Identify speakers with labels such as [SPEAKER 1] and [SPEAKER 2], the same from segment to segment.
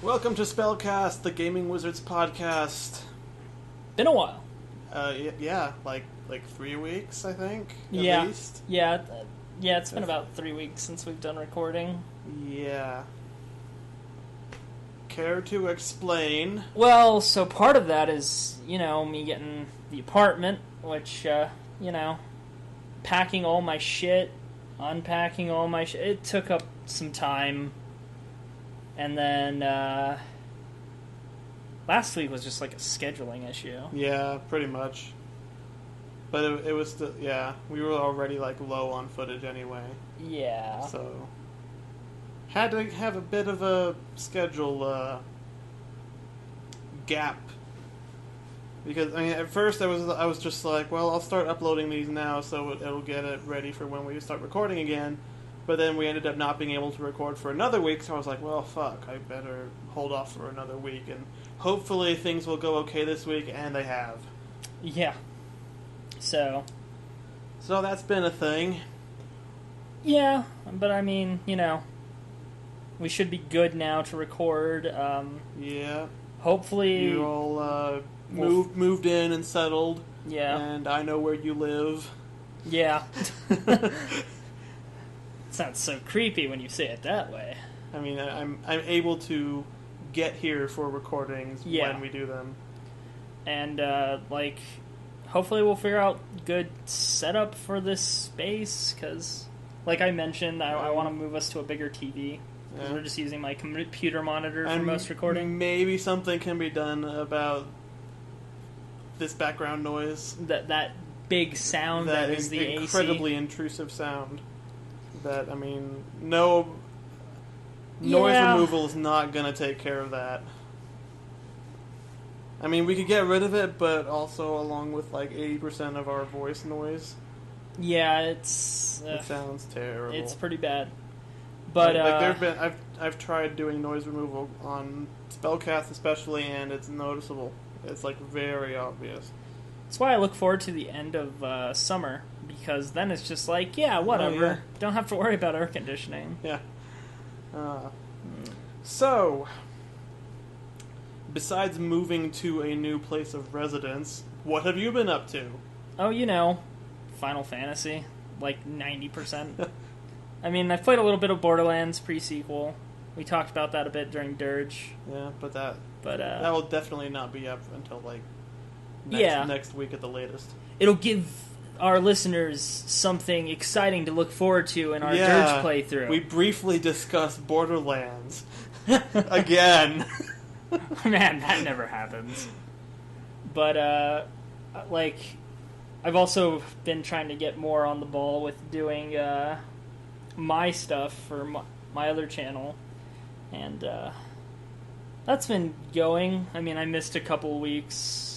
[SPEAKER 1] Welcome to SpellCast, the Gaming Wizards podcast.
[SPEAKER 2] Been a while.
[SPEAKER 1] Yeah, like 3 weeks, I think.
[SPEAKER 2] At
[SPEAKER 1] least.
[SPEAKER 2] Yeah. It's been about 3 weeks since we've done recording.
[SPEAKER 1] Yeah. Care to explain?
[SPEAKER 2] Well, so part of that is, me getting the apartment, which, packing all my shit, unpacking all my shit. It took up some time. And then, last week was just like a scheduling issue.
[SPEAKER 1] Yeah, pretty much. But it was still, we were already low on footage anyway.
[SPEAKER 2] Yeah.
[SPEAKER 1] So, had to have a bit of a schedule gap. Because, at first I was just like, well, I'll start uploading these now so it'll get it ready for when we start recording again. But then we ended up not being able to record for another week, so I was like, well, fuck, I better hold off for another week, and hopefully things will go okay this week, and they have.
[SPEAKER 2] Yeah. So
[SPEAKER 1] that's been a thing.
[SPEAKER 2] Yeah, but we should be good now to record.
[SPEAKER 1] Yeah.
[SPEAKER 2] Hopefully...
[SPEAKER 1] You all moved in and settled.
[SPEAKER 2] Yeah.
[SPEAKER 1] And I know where you live.
[SPEAKER 2] Yeah. Sounds so creepy when you say it that way.
[SPEAKER 1] I mean, I'm able to get here for recordings when we do them.
[SPEAKER 2] And, hopefully we'll figure out good setup for this space, because, like I mentioned, I want to move us to a bigger TV. Yeah. We're just using my computer monitor for most recording.
[SPEAKER 1] Maybe something can be done about this background noise.
[SPEAKER 2] That big sound that is the AC.
[SPEAKER 1] Incredibly intrusive sound. That, noise removal is not going to take care of that. We could get rid of it, but also along with 80% of our voice noise.
[SPEAKER 2] Yeah,
[SPEAKER 1] it sounds terrible.
[SPEAKER 2] It's pretty bad. But
[SPEAKER 1] I've tried doing noise removal on SpellCast especially, and it's noticeable. It's very obvious.
[SPEAKER 2] That's why I look forward to the end of summer, because then it's just whatever.
[SPEAKER 1] Oh, yeah.
[SPEAKER 2] Don't have to worry about air conditioning.
[SPEAKER 1] Yeah. So, besides moving to a new place of residence, what have you been up to?
[SPEAKER 2] Oh, Final Fantasy, 90%. I've played a little bit of Borderlands pre-sequel. We talked about that a bit during Dirge.
[SPEAKER 1] Yeah, but that will definitely not be up until next week at the latest.
[SPEAKER 2] It'll give our listeners something exciting to look forward to in our Dirge playthrough.
[SPEAKER 1] We briefly discussed Borderlands again.
[SPEAKER 2] Man, that never happens. But I've also been trying to get more on the ball with doing my stuff for my other channel, and that's been going. I missed a couple weeks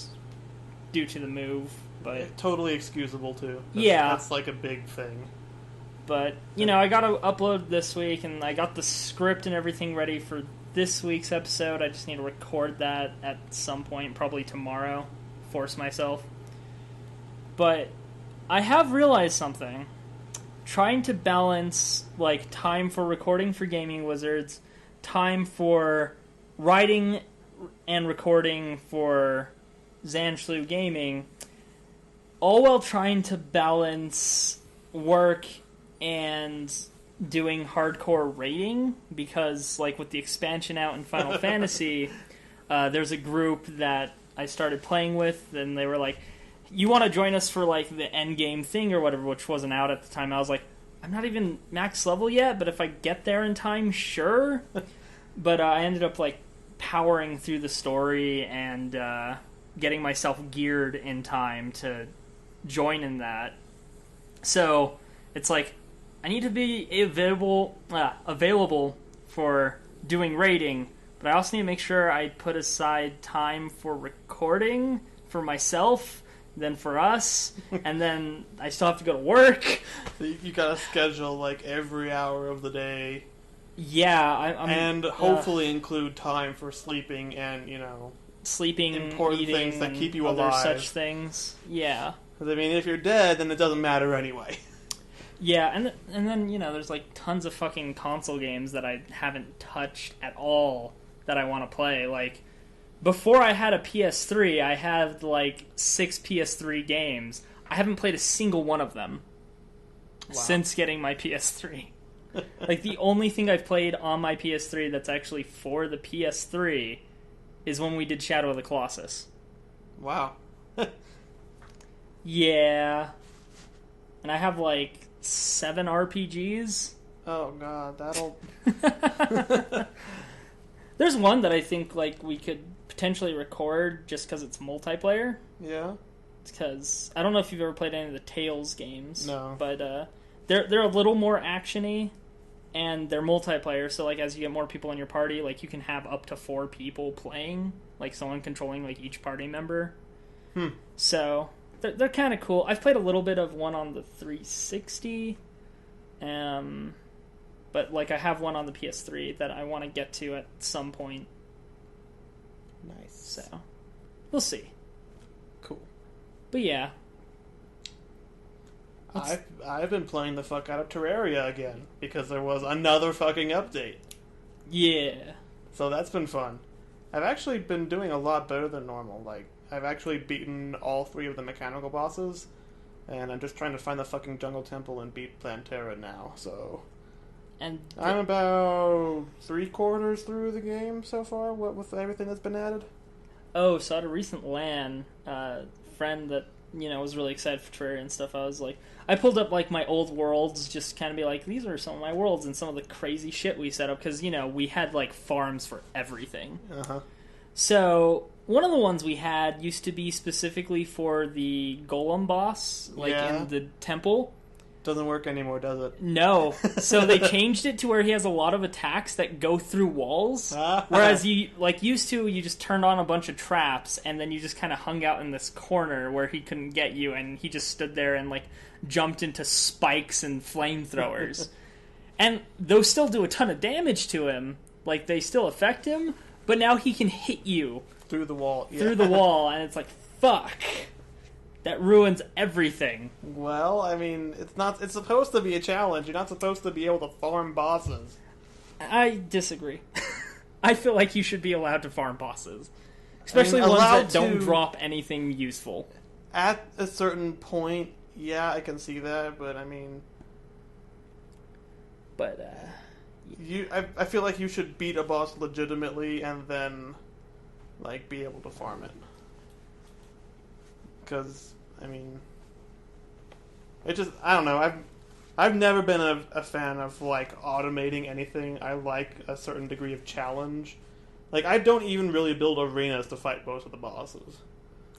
[SPEAKER 2] due to the move, but
[SPEAKER 1] totally excusable too. That's a big thing.
[SPEAKER 2] But I got to upload this week, and I got the script and everything ready for this week's episode. I just need to record that at some point, probably tomorrow. Force myself. But I have realized something. Trying to balance time for recording for Gaming Wizards, time for writing and recording for Zanshlou Gaming, all while trying to balance work and doing hardcore raiding, because with the expansion out in Final Fantasy, there's a group that I started playing with, and they were like, you want to join us for the end game thing or whatever, which wasn't out at the time. I was like, I'm not even max level yet, but if I get there in time, sure. But I ended up powering through the story and getting myself geared in time to join in that. So it's I need to be available for doing raiding, but I also need to make sure I put aside time for recording for myself, then for us, and then I still have to go to work.
[SPEAKER 1] So you gotta schedule every hour of the day.
[SPEAKER 2] Yeah,
[SPEAKER 1] and hopefully include time for sleeping and
[SPEAKER 2] sleeping,
[SPEAKER 1] important
[SPEAKER 2] eating,
[SPEAKER 1] things that keep you
[SPEAKER 2] other
[SPEAKER 1] alive.
[SPEAKER 2] Such things. Yeah.
[SPEAKER 1] Because if you're dead, then it doesn't matter anyway.
[SPEAKER 2] Yeah, and then there's tons of fucking console games that I haven't touched at all that I want to play. Like, before I had a PS3, I had like 6 PS3 games. I haven't played a single one of them since getting my PS3. Like, the only thing I've played on my PS3 that's actually for the PS3 is when we did Shadow of the Colossus.
[SPEAKER 1] Wow.
[SPEAKER 2] Yeah. And I have like 7 RPGs.
[SPEAKER 1] Oh god, that'll...
[SPEAKER 2] There's one that I think like we could potentially record just because it's multiplayer.
[SPEAKER 1] Yeah?
[SPEAKER 2] It's because... I don't know if you've ever played any of the Tales games.
[SPEAKER 1] No.
[SPEAKER 2] But they're a little more action-y. And they're multiplayer, so like as you get more people in your party, like you can have up to 4 people playing, like someone controlling like each party member. So they're kind of cool. I've played a little bit of one on the 360, but like I have one on the PS3 that I want to get to at some point.
[SPEAKER 1] Nice.
[SPEAKER 2] So we'll see.
[SPEAKER 1] Cool.
[SPEAKER 2] But yeah.
[SPEAKER 1] I've been playing the fuck out of Terraria again because there was another fucking update.
[SPEAKER 2] Yeah.
[SPEAKER 1] So that's been fun. I've actually been doing a lot better than normal. Like, I've actually beaten all 3 of the mechanical bosses, and I'm just trying to find the fucking jungle temple and beat Plantera now, so...
[SPEAKER 2] And
[SPEAKER 1] I'm about 3/4 through the game so far, with everything that's been added.
[SPEAKER 2] Oh, so at a recent LAN, friend that, you know, was really excited for Terraria and stuff, I was like... I pulled up, like, my old worlds, just kind of be like, these are some of my worlds and some of the crazy shit we set up, because, you know, we had, like, farms for everything.
[SPEAKER 1] Uh-huh.
[SPEAKER 2] So, one of the ones we had used to be specifically for the golem boss, like, in the temple.
[SPEAKER 1] Doesn't work anymore, does it?
[SPEAKER 2] No. So they changed it to where he has a lot of attacks that go through walls. Whereas you, like, used to, you just turned on a bunch of traps, and then you just kind of hung out in this corner where he couldn't get you, and he just stood there and, like, jumped into spikes and flamethrowers. And those still do a ton of damage to him. Like, they still affect him, but now he can hit you.
[SPEAKER 1] Through the wall. Yeah.
[SPEAKER 2] Through the wall, and it's like, fuck. That ruins everything.
[SPEAKER 1] Well, I mean, it's supposed to be a challenge. You're not supposed to be able to farm bosses.
[SPEAKER 2] I disagree. I feel like you should be allowed to farm bosses. Especially ones that don't drop anything useful.
[SPEAKER 1] At a certain point, yeah, I can see that, but I mean...
[SPEAKER 2] But,
[SPEAKER 1] I feel like you should beat a boss legitimately and then, like, be able to farm it. Because, I mean... It just... I don't know, I've never been a fan of, like, automating anything. I like a certain degree of challenge. Like, I don't even really build arenas to fight most of the bosses.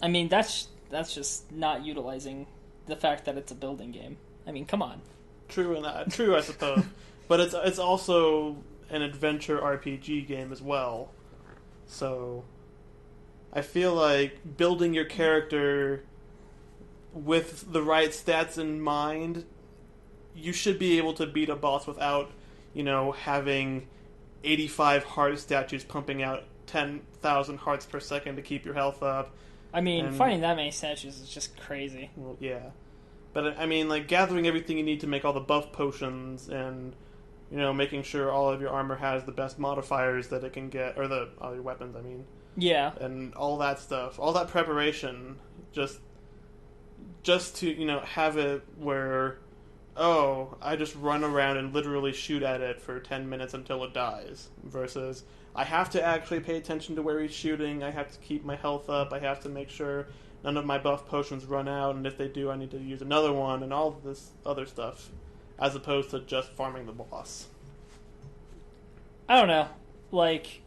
[SPEAKER 2] I mean, that's just not utilizing the fact that it's a building game. I mean, come on.
[SPEAKER 1] True, I suppose. But it's also an adventure RPG game as well. So, I feel like building your character with the right stats in mind, you should be able to beat a boss without, you know, having 85 heart statues pumping out 10,000 hearts per second to keep your health up.
[SPEAKER 2] I mean, finding that many statues is just crazy.
[SPEAKER 1] Well, yeah. But, I mean, like, gathering everything you need to make all the buff potions and, you know, making sure all of your armor has the best modifiers that it can get, or all your weapons, I mean.
[SPEAKER 2] Yeah.
[SPEAKER 1] And all that stuff. All that preparation, just to, you know, have it where, oh, I just run around and literally shoot at it for 10 minutes until it dies, versus I have to actually pay attention to where he's shooting, I have to keep my health up, I have to make sure none of my buff potions run out, and if they do, I need to use another one, and all of this other stuff, as opposed to just farming the boss.
[SPEAKER 2] I don't know. Like,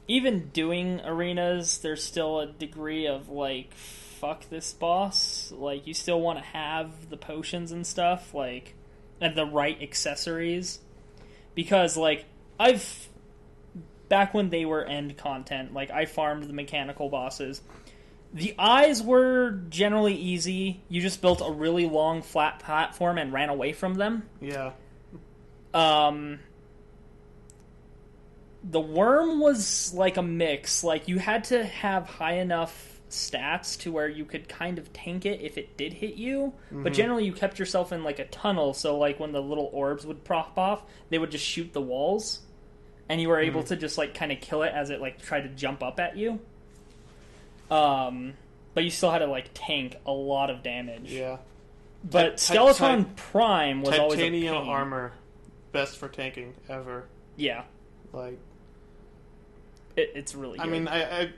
[SPEAKER 2] even doing arenas, there's still a degree of, like, fuck this boss. Like, you still want to have the potions and stuff, like, and the right accessories. Because, like, back when they were end content, like, I farmed the mechanical bosses. The eyes were generally easy. You just built a really long, flat platform and ran away from them.
[SPEAKER 1] Yeah.
[SPEAKER 2] The worm was like a mix. Like, you had to have high enough stats to where you could kind of tank it if it did hit you. Mm-hmm. But generally, you kept yourself in, like, a tunnel, so, like, when the little orbs would pop off, they would just shoot the walls. and you were able to just like kind of kill it as it like tried to jump up at you. But you still had to like tank a lot of damage.
[SPEAKER 1] Yeah.
[SPEAKER 2] But Skeleton Prime was always a pain.
[SPEAKER 1] Titanium armor, best for tanking ever.
[SPEAKER 2] Yeah.
[SPEAKER 1] Like,
[SPEAKER 2] it's really good.
[SPEAKER 1] I mean, I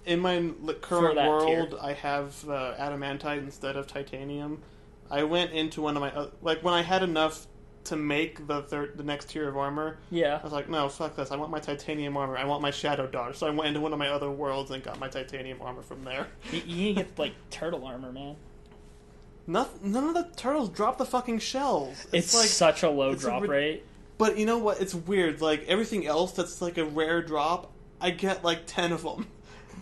[SPEAKER 1] in my current world, I have adamantite instead of titanium. I went into one of my like when I had enough to make the next tier of armor.
[SPEAKER 2] Yeah.
[SPEAKER 1] I was like, no, fuck this. I want my titanium armor. I want my shadow dodge. So I went into one of my other worlds and got my titanium armor from there.
[SPEAKER 2] You need to get like turtle armor, man.
[SPEAKER 1] None of the turtles drop the fucking shells.
[SPEAKER 2] It's like such a low drop rate.
[SPEAKER 1] But you know what? It's weird. Like everything else that's like a rare drop, I get like 10 of them.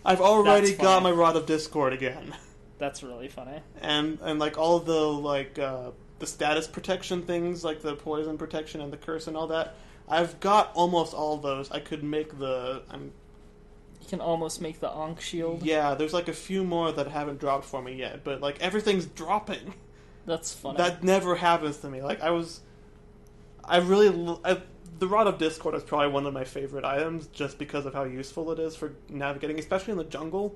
[SPEAKER 1] I've already got my Rod of Discord again.
[SPEAKER 2] That's really funny.
[SPEAKER 1] And like all of the like the status protection things, like the poison protection and the curse and all that, I've got almost all of those. I could make you
[SPEAKER 2] can almost make the Ankh shield.
[SPEAKER 1] Yeah, there's like a few more that haven't dropped for me yet, but like everything's dropping.
[SPEAKER 2] That's funny.
[SPEAKER 1] That never happens to me. Like the Rod of Discord is probably one of my favorite items just because of how useful it is for navigating, especially in the jungle.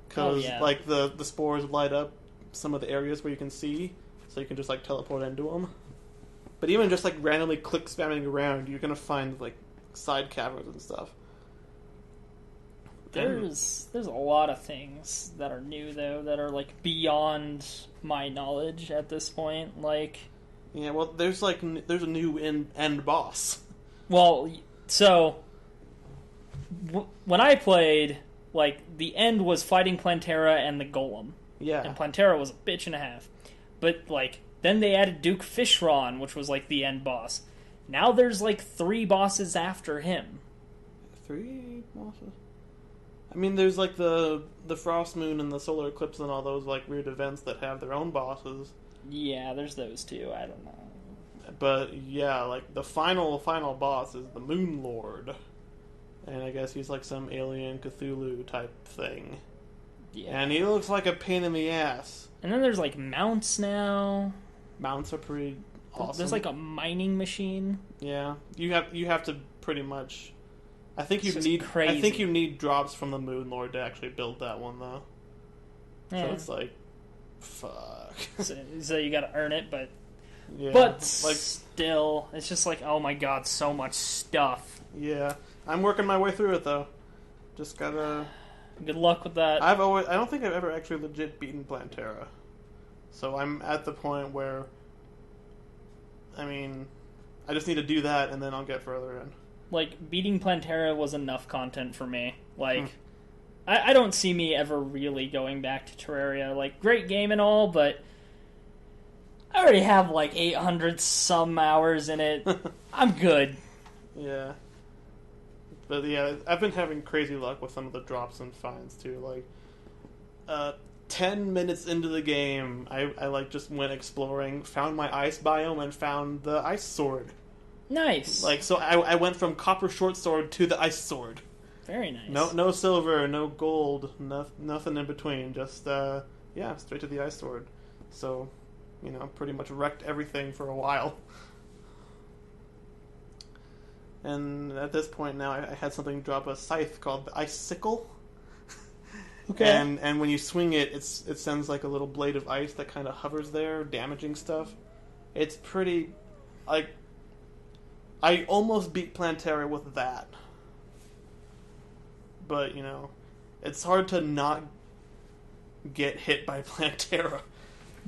[SPEAKER 1] Because like the spores light up some of the areas where you can see, so you can just like teleport into them. But even just like randomly click spamming around, you're gonna find like side caverns and stuff.
[SPEAKER 2] There's a lot of things that are new though that are like beyond my knowledge at this point. Like,
[SPEAKER 1] yeah, well, there's a new end boss.
[SPEAKER 2] Well, so when I played, like the end was fighting Plantera and the Golem.
[SPEAKER 1] Yeah,
[SPEAKER 2] and Plantera was a bitch and a half. But like then they added Duke Fishron, which was like the end boss. Now there's like 3 bosses after him.
[SPEAKER 1] 3 bosses? I mean, there's like the Frost Moon and the Solar Eclipse and all those like weird events that have their own bosses.
[SPEAKER 2] Yeah, there's those too. I don't know.
[SPEAKER 1] But yeah, like the final boss is the Moon Lord, and I guess he's like some alien Cthulhu type thing. Yeah, and he looks like a pain in the ass.
[SPEAKER 2] And then there's like mounts now.
[SPEAKER 1] Mounts are pretty awesome.
[SPEAKER 2] There's like a mining machine.
[SPEAKER 1] Yeah, you have to pretty much. I think you need drops from the Moon Lord to actually build that one though. Yeah. So it's like, fuck.
[SPEAKER 2] So you got to earn it, but like still, it's just like, oh my god, so much stuff.
[SPEAKER 1] Yeah, I'm working my way through it though. Just gotta.
[SPEAKER 2] Good luck with that.
[SPEAKER 1] I don't think I've ever actually legit beaten Plantera, so I'm at the point where. I mean, I just need to do that, and then I'll get further in.
[SPEAKER 2] Like, beating Plantera was enough content for me. Like, I don't see me ever really going back to Terraria. Like, great game and all, but I already have like 800 some hours in it. I'm good.
[SPEAKER 1] Yeah. But yeah, I've been having crazy luck with some of the drops and finds too. Like, 10 minutes into the game, I like just went exploring, found my ice biome, and found the ice sword.
[SPEAKER 2] Nice.
[SPEAKER 1] Like, so I went from copper short sword to the ice sword.
[SPEAKER 2] Very nice.
[SPEAKER 1] No silver, no gold, nothing in between. Just straight to the ice sword. So, pretty much wrecked everything for a while. And at this point now, I had something drop a scythe called the Ice Sickle. Okay. And when you swing it, it sends like a little blade of ice that kind of hovers there, damaging stuff. It's pretty, like, I almost beat Plantera with that. But, it's hard to not get hit by Plantera.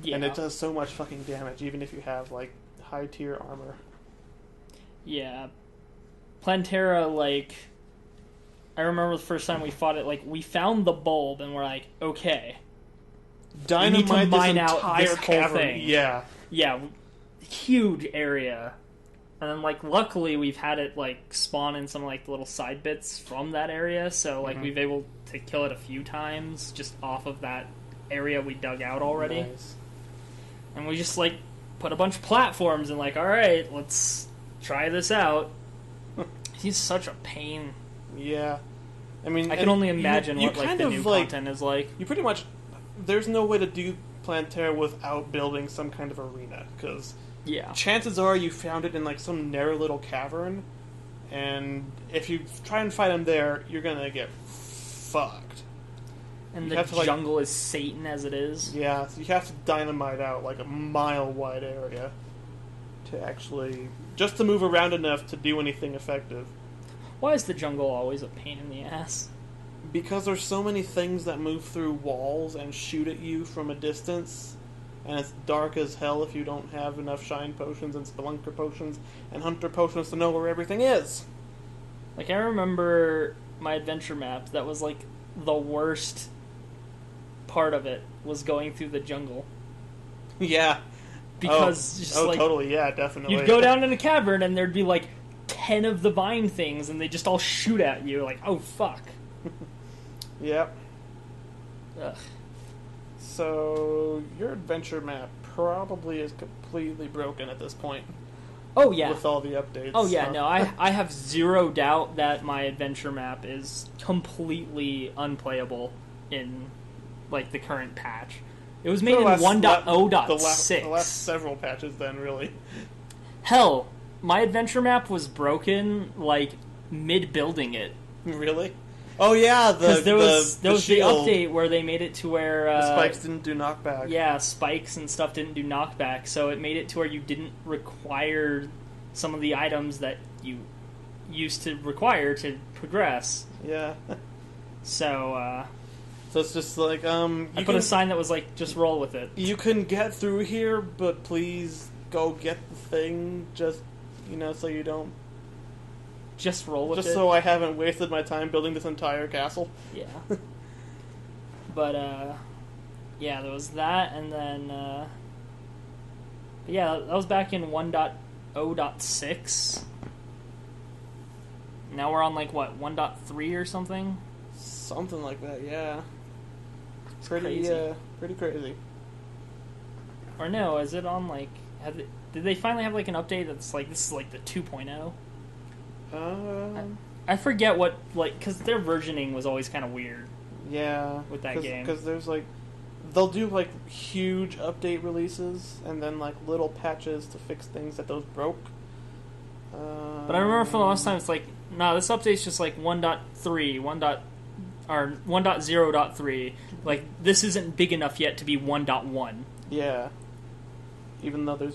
[SPEAKER 1] Yeah. And it does so much fucking damage, even if you have, like, high tier armor.
[SPEAKER 2] Yeah. Plantera, like, I remember the first time we fought it, like, we found the bulb, and we're like, okay.
[SPEAKER 1] Dynamite
[SPEAKER 2] we need to mine
[SPEAKER 1] this
[SPEAKER 2] out this whole
[SPEAKER 1] cavern.
[SPEAKER 2] thing.
[SPEAKER 1] Yeah.
[SPEAKER 2] Yeah, huge area. And then, like, luckily we've had it, like, spawn in some, like, little side bits from that area, so, like, we've been able to kill it a few times just off of that area we dug out already.
[SPEAKER 1] Nice.
[SPEAKER 2] And we just, like, put a bunch of platforms and, like, alright, let's try this out. He's such a pain.
[SPEAKER 1] Yeah. I mean,
[SPEAKER 2] I can only imagine what, like, the new
[SPEAKER 1] like,
[SPEAKER 2] content is like.
[SPEAKER 1] You pretty much... There's no way to do Plantera without building some kind of arena, because...
[SPEAKER 2] Yeah.
[SPEAKER 1] Chances are you found it in, like, some narrow little cavern, and if you try and fight them there, you're gonna get fucked.
[SPEAKER 2] And
[SPEAKER 1] you
[SPEAKER 2] the
[SPEAKER 1] have to,
[SPEAKER 2] jungle is Satan as it is.
[SPEAKER 1] Yeah, so you have to dynamite out like a mile-wide area to actually... just to move around enough to do anything effective.
[SPEAKER 2] Why is the jungle always a pain in the ass?
[SPEAKER 1] Because there's so many things that move through walls and shoot at you from a distance, and it's dark as hell if you don't have enough shine potions and spelunker potions and hunter potions to know where everything is.
[SPEAKER 2] Like, I remember my adventure map, that was like the worst part of it, was going through the jungle.
[SPEAKER 1] Yeah.
[SPEAKER 2] Because
[SPEAKER 1] totally, yeah, definitely.
[SPEAKER 2] You'd go down in a cavern and there'd be like 10 of the vine things and they just all shoot at you, like, oh fuck.
[SPEAKER 1] Yep.
[SPEAKER 2] Ugh.
[SPEAKER 1] So, your adventure map probably is completely broken at this point.
[SPEAKER 2] Oh yeah.
[SPEAKER 1] With all the updates.
[SPEAKER 2] Oh yeah, no, I have zero doubt that my adventure map is completely unplayable in, like, the current patch. It was made in 1.0.6.
[SPEAKER 1] The last several patches then, really.
[SPEAKER 2] Hell, my adventure map was broken, like, mid-building it.
[SPEAKER 1] Really? Oh yeah,
[SPEAKER 2] because there was the update where they made it to where
[SPEAKER 1] the spikes didn't do knockback.
[SPEAKER 2] Yeah, spikes and stuff didn't do knockback, so it made it to where you didn't require some of the items that you used to require to progress.
[SPEAKER 1] Yeah.
[SPEAKER 2] So
[SPEAKER 1] it's just like
[SPEAKER 2] I put a sign that was like, just roll with it.
[SPEAKER 1] You can get through here, but please go get the thing. Just so you don't.
[SPEAKER 2] Just roll with it.
[SPEAKER 1] Just so I haven't wasted my time building this entire castle.
[SPEAKER 2] Yeah. But, yeah, there was that, and then, yeah, that was back in 1.0.6. Now we're on, like, what, 1.3 or something?
[SPEAKER 1] Something like that, yeah.
[SPEAKER 2] It's
[SPEAKER 1] pretty crazy.
[SPEAKER 2] Or no, is it on, like, did they finally have, like, an update that's, like, this is, like, the 2.0? I forget what, like, because their versioning was always kind of weird.
[SPEAKER 1] Yeah.
[SPEAKER 2] With that game.
[SPEAKER 1] Because there's, like, they'll do, like, huge update releases and then, like, little patches to fix things that those broke.
[SPEAKER 2] But I remember for the last time, it's like, no, this update's just, like, 1.3, 1.0.3. Like, this isn't big enough yet to be 1.1.
[SPEAKER 1] Yeah. Even though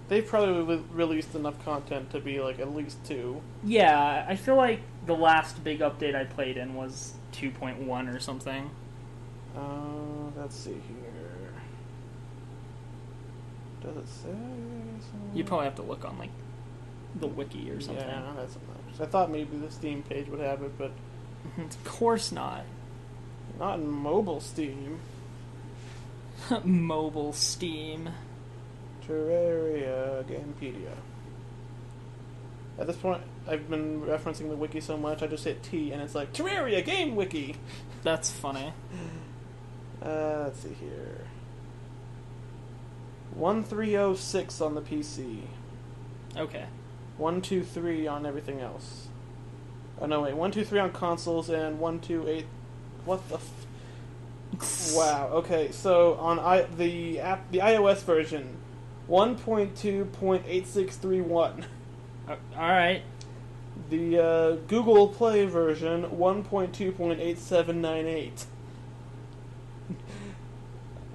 [SPEAKER 1] they've probably released enough content to be, like, at least 2.
[SPEAKER 2] Yeah, I feel like the last big update I played in was 2.1 or something.
[SPEAKER 1] Let's see here. Does it say something?
[SPEAKER 2] You'd probably have to look on, like, the wiki or something.
[SPEAKER 1] Yeah, that's obnoxious. I thought maybe the Steam page would have it, but...
[SPEAKER 2] Of course not.
[SPEAKER 1] Not in mobile Steam.
[SPEAKER 2] Mobile Steam.
[SPEAKER 1] Terraria Gamepedia. At this point, I've been referencing the wiki so much, I just hit T and it's like, Terraria Game Wiki!
[SPEAKER 2] That's funny.
[SPEAKER 1] Let's see here. 1306 on the PC.
[SPEAKER 2] Okay.
[SPEAKER 1] 123 on everything else. Oh no, wait, 123 on consoles and 128... What the Wow, okay, so on the iOS version... 1.2.8631.
[SPEAKER 2] Alright.
[SPEAKER 1] The Google Play version, 1.2.8798.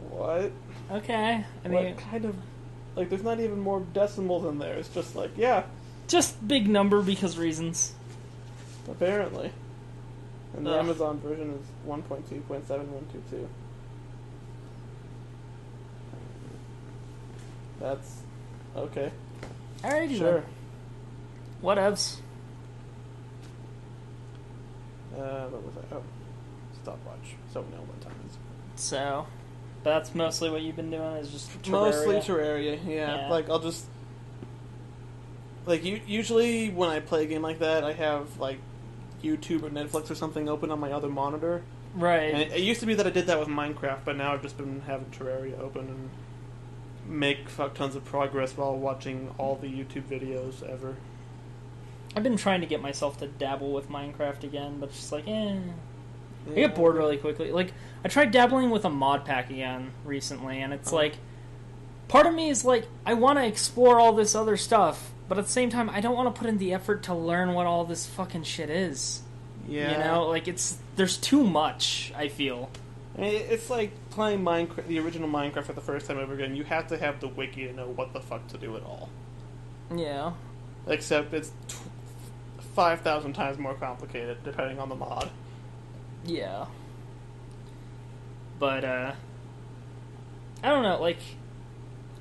[SPEAKER 1] What?
[SPEAKER 2] Okay. I mean,
[SPEAKER 1] what kind of... Like, there's not even more decimals in there. It's just like, yeah.
[SPEAKER 2] Just big number because reasons.
[SPEAKER 1] Apparently. And the Amazon version is 1.2.7122. That's okay.
[SPEAKER 2] Alrighty,
[SPEAKER 1] sure.
[SPEAKER 2] Then. Whatevs.
[SPEAKER 1] What was that? Oh, stopwatch. So we know what time it is.
[SPEAKER 2] So, that's mostly what you've been doing is just Terraria.
[SPEAKER 1] Mostly Terraria. Yeah. Like I'll just usually when I play a game like that, I have like YouTube or Netflix or something open on my other monitor.
[SPEAKER 2] Right.
[SPEAKER 1] And it used to be that I did that with Minecraft, but now I've just been having Terraria open and make fuck tons of progress while watching all the YouTube videos ever.
[SPEAKER 2] I've been trying to get myself to dabble with Minecraft again, but it's just like, I
[SPEAKER 1] Yeah.
[SPEAKER 2] get bored really quickly. Like, I tried dabbling with a mod pack again recently, and it's like, part of me is like, I want to explore all this other stuff, But at the same time, I don't want to put in the effort to learn what all this fucking shit is.
[SPEAKER 1] Yeah.
[SPEAKER 2] You know, like, there's too much, I feel.
[SPEAKER 1] I mean, it's like playing Minecraft, the original Minecraft for the first time over again. You have to have the wiki to know what the fuck to do at all.
[SPEAKER 2] Yeah.
[SPEAKER 1] Except it's 5,000 times more complicated, depending on the mod.
[SPEAKER 2] Yeah. But, I don't know, like,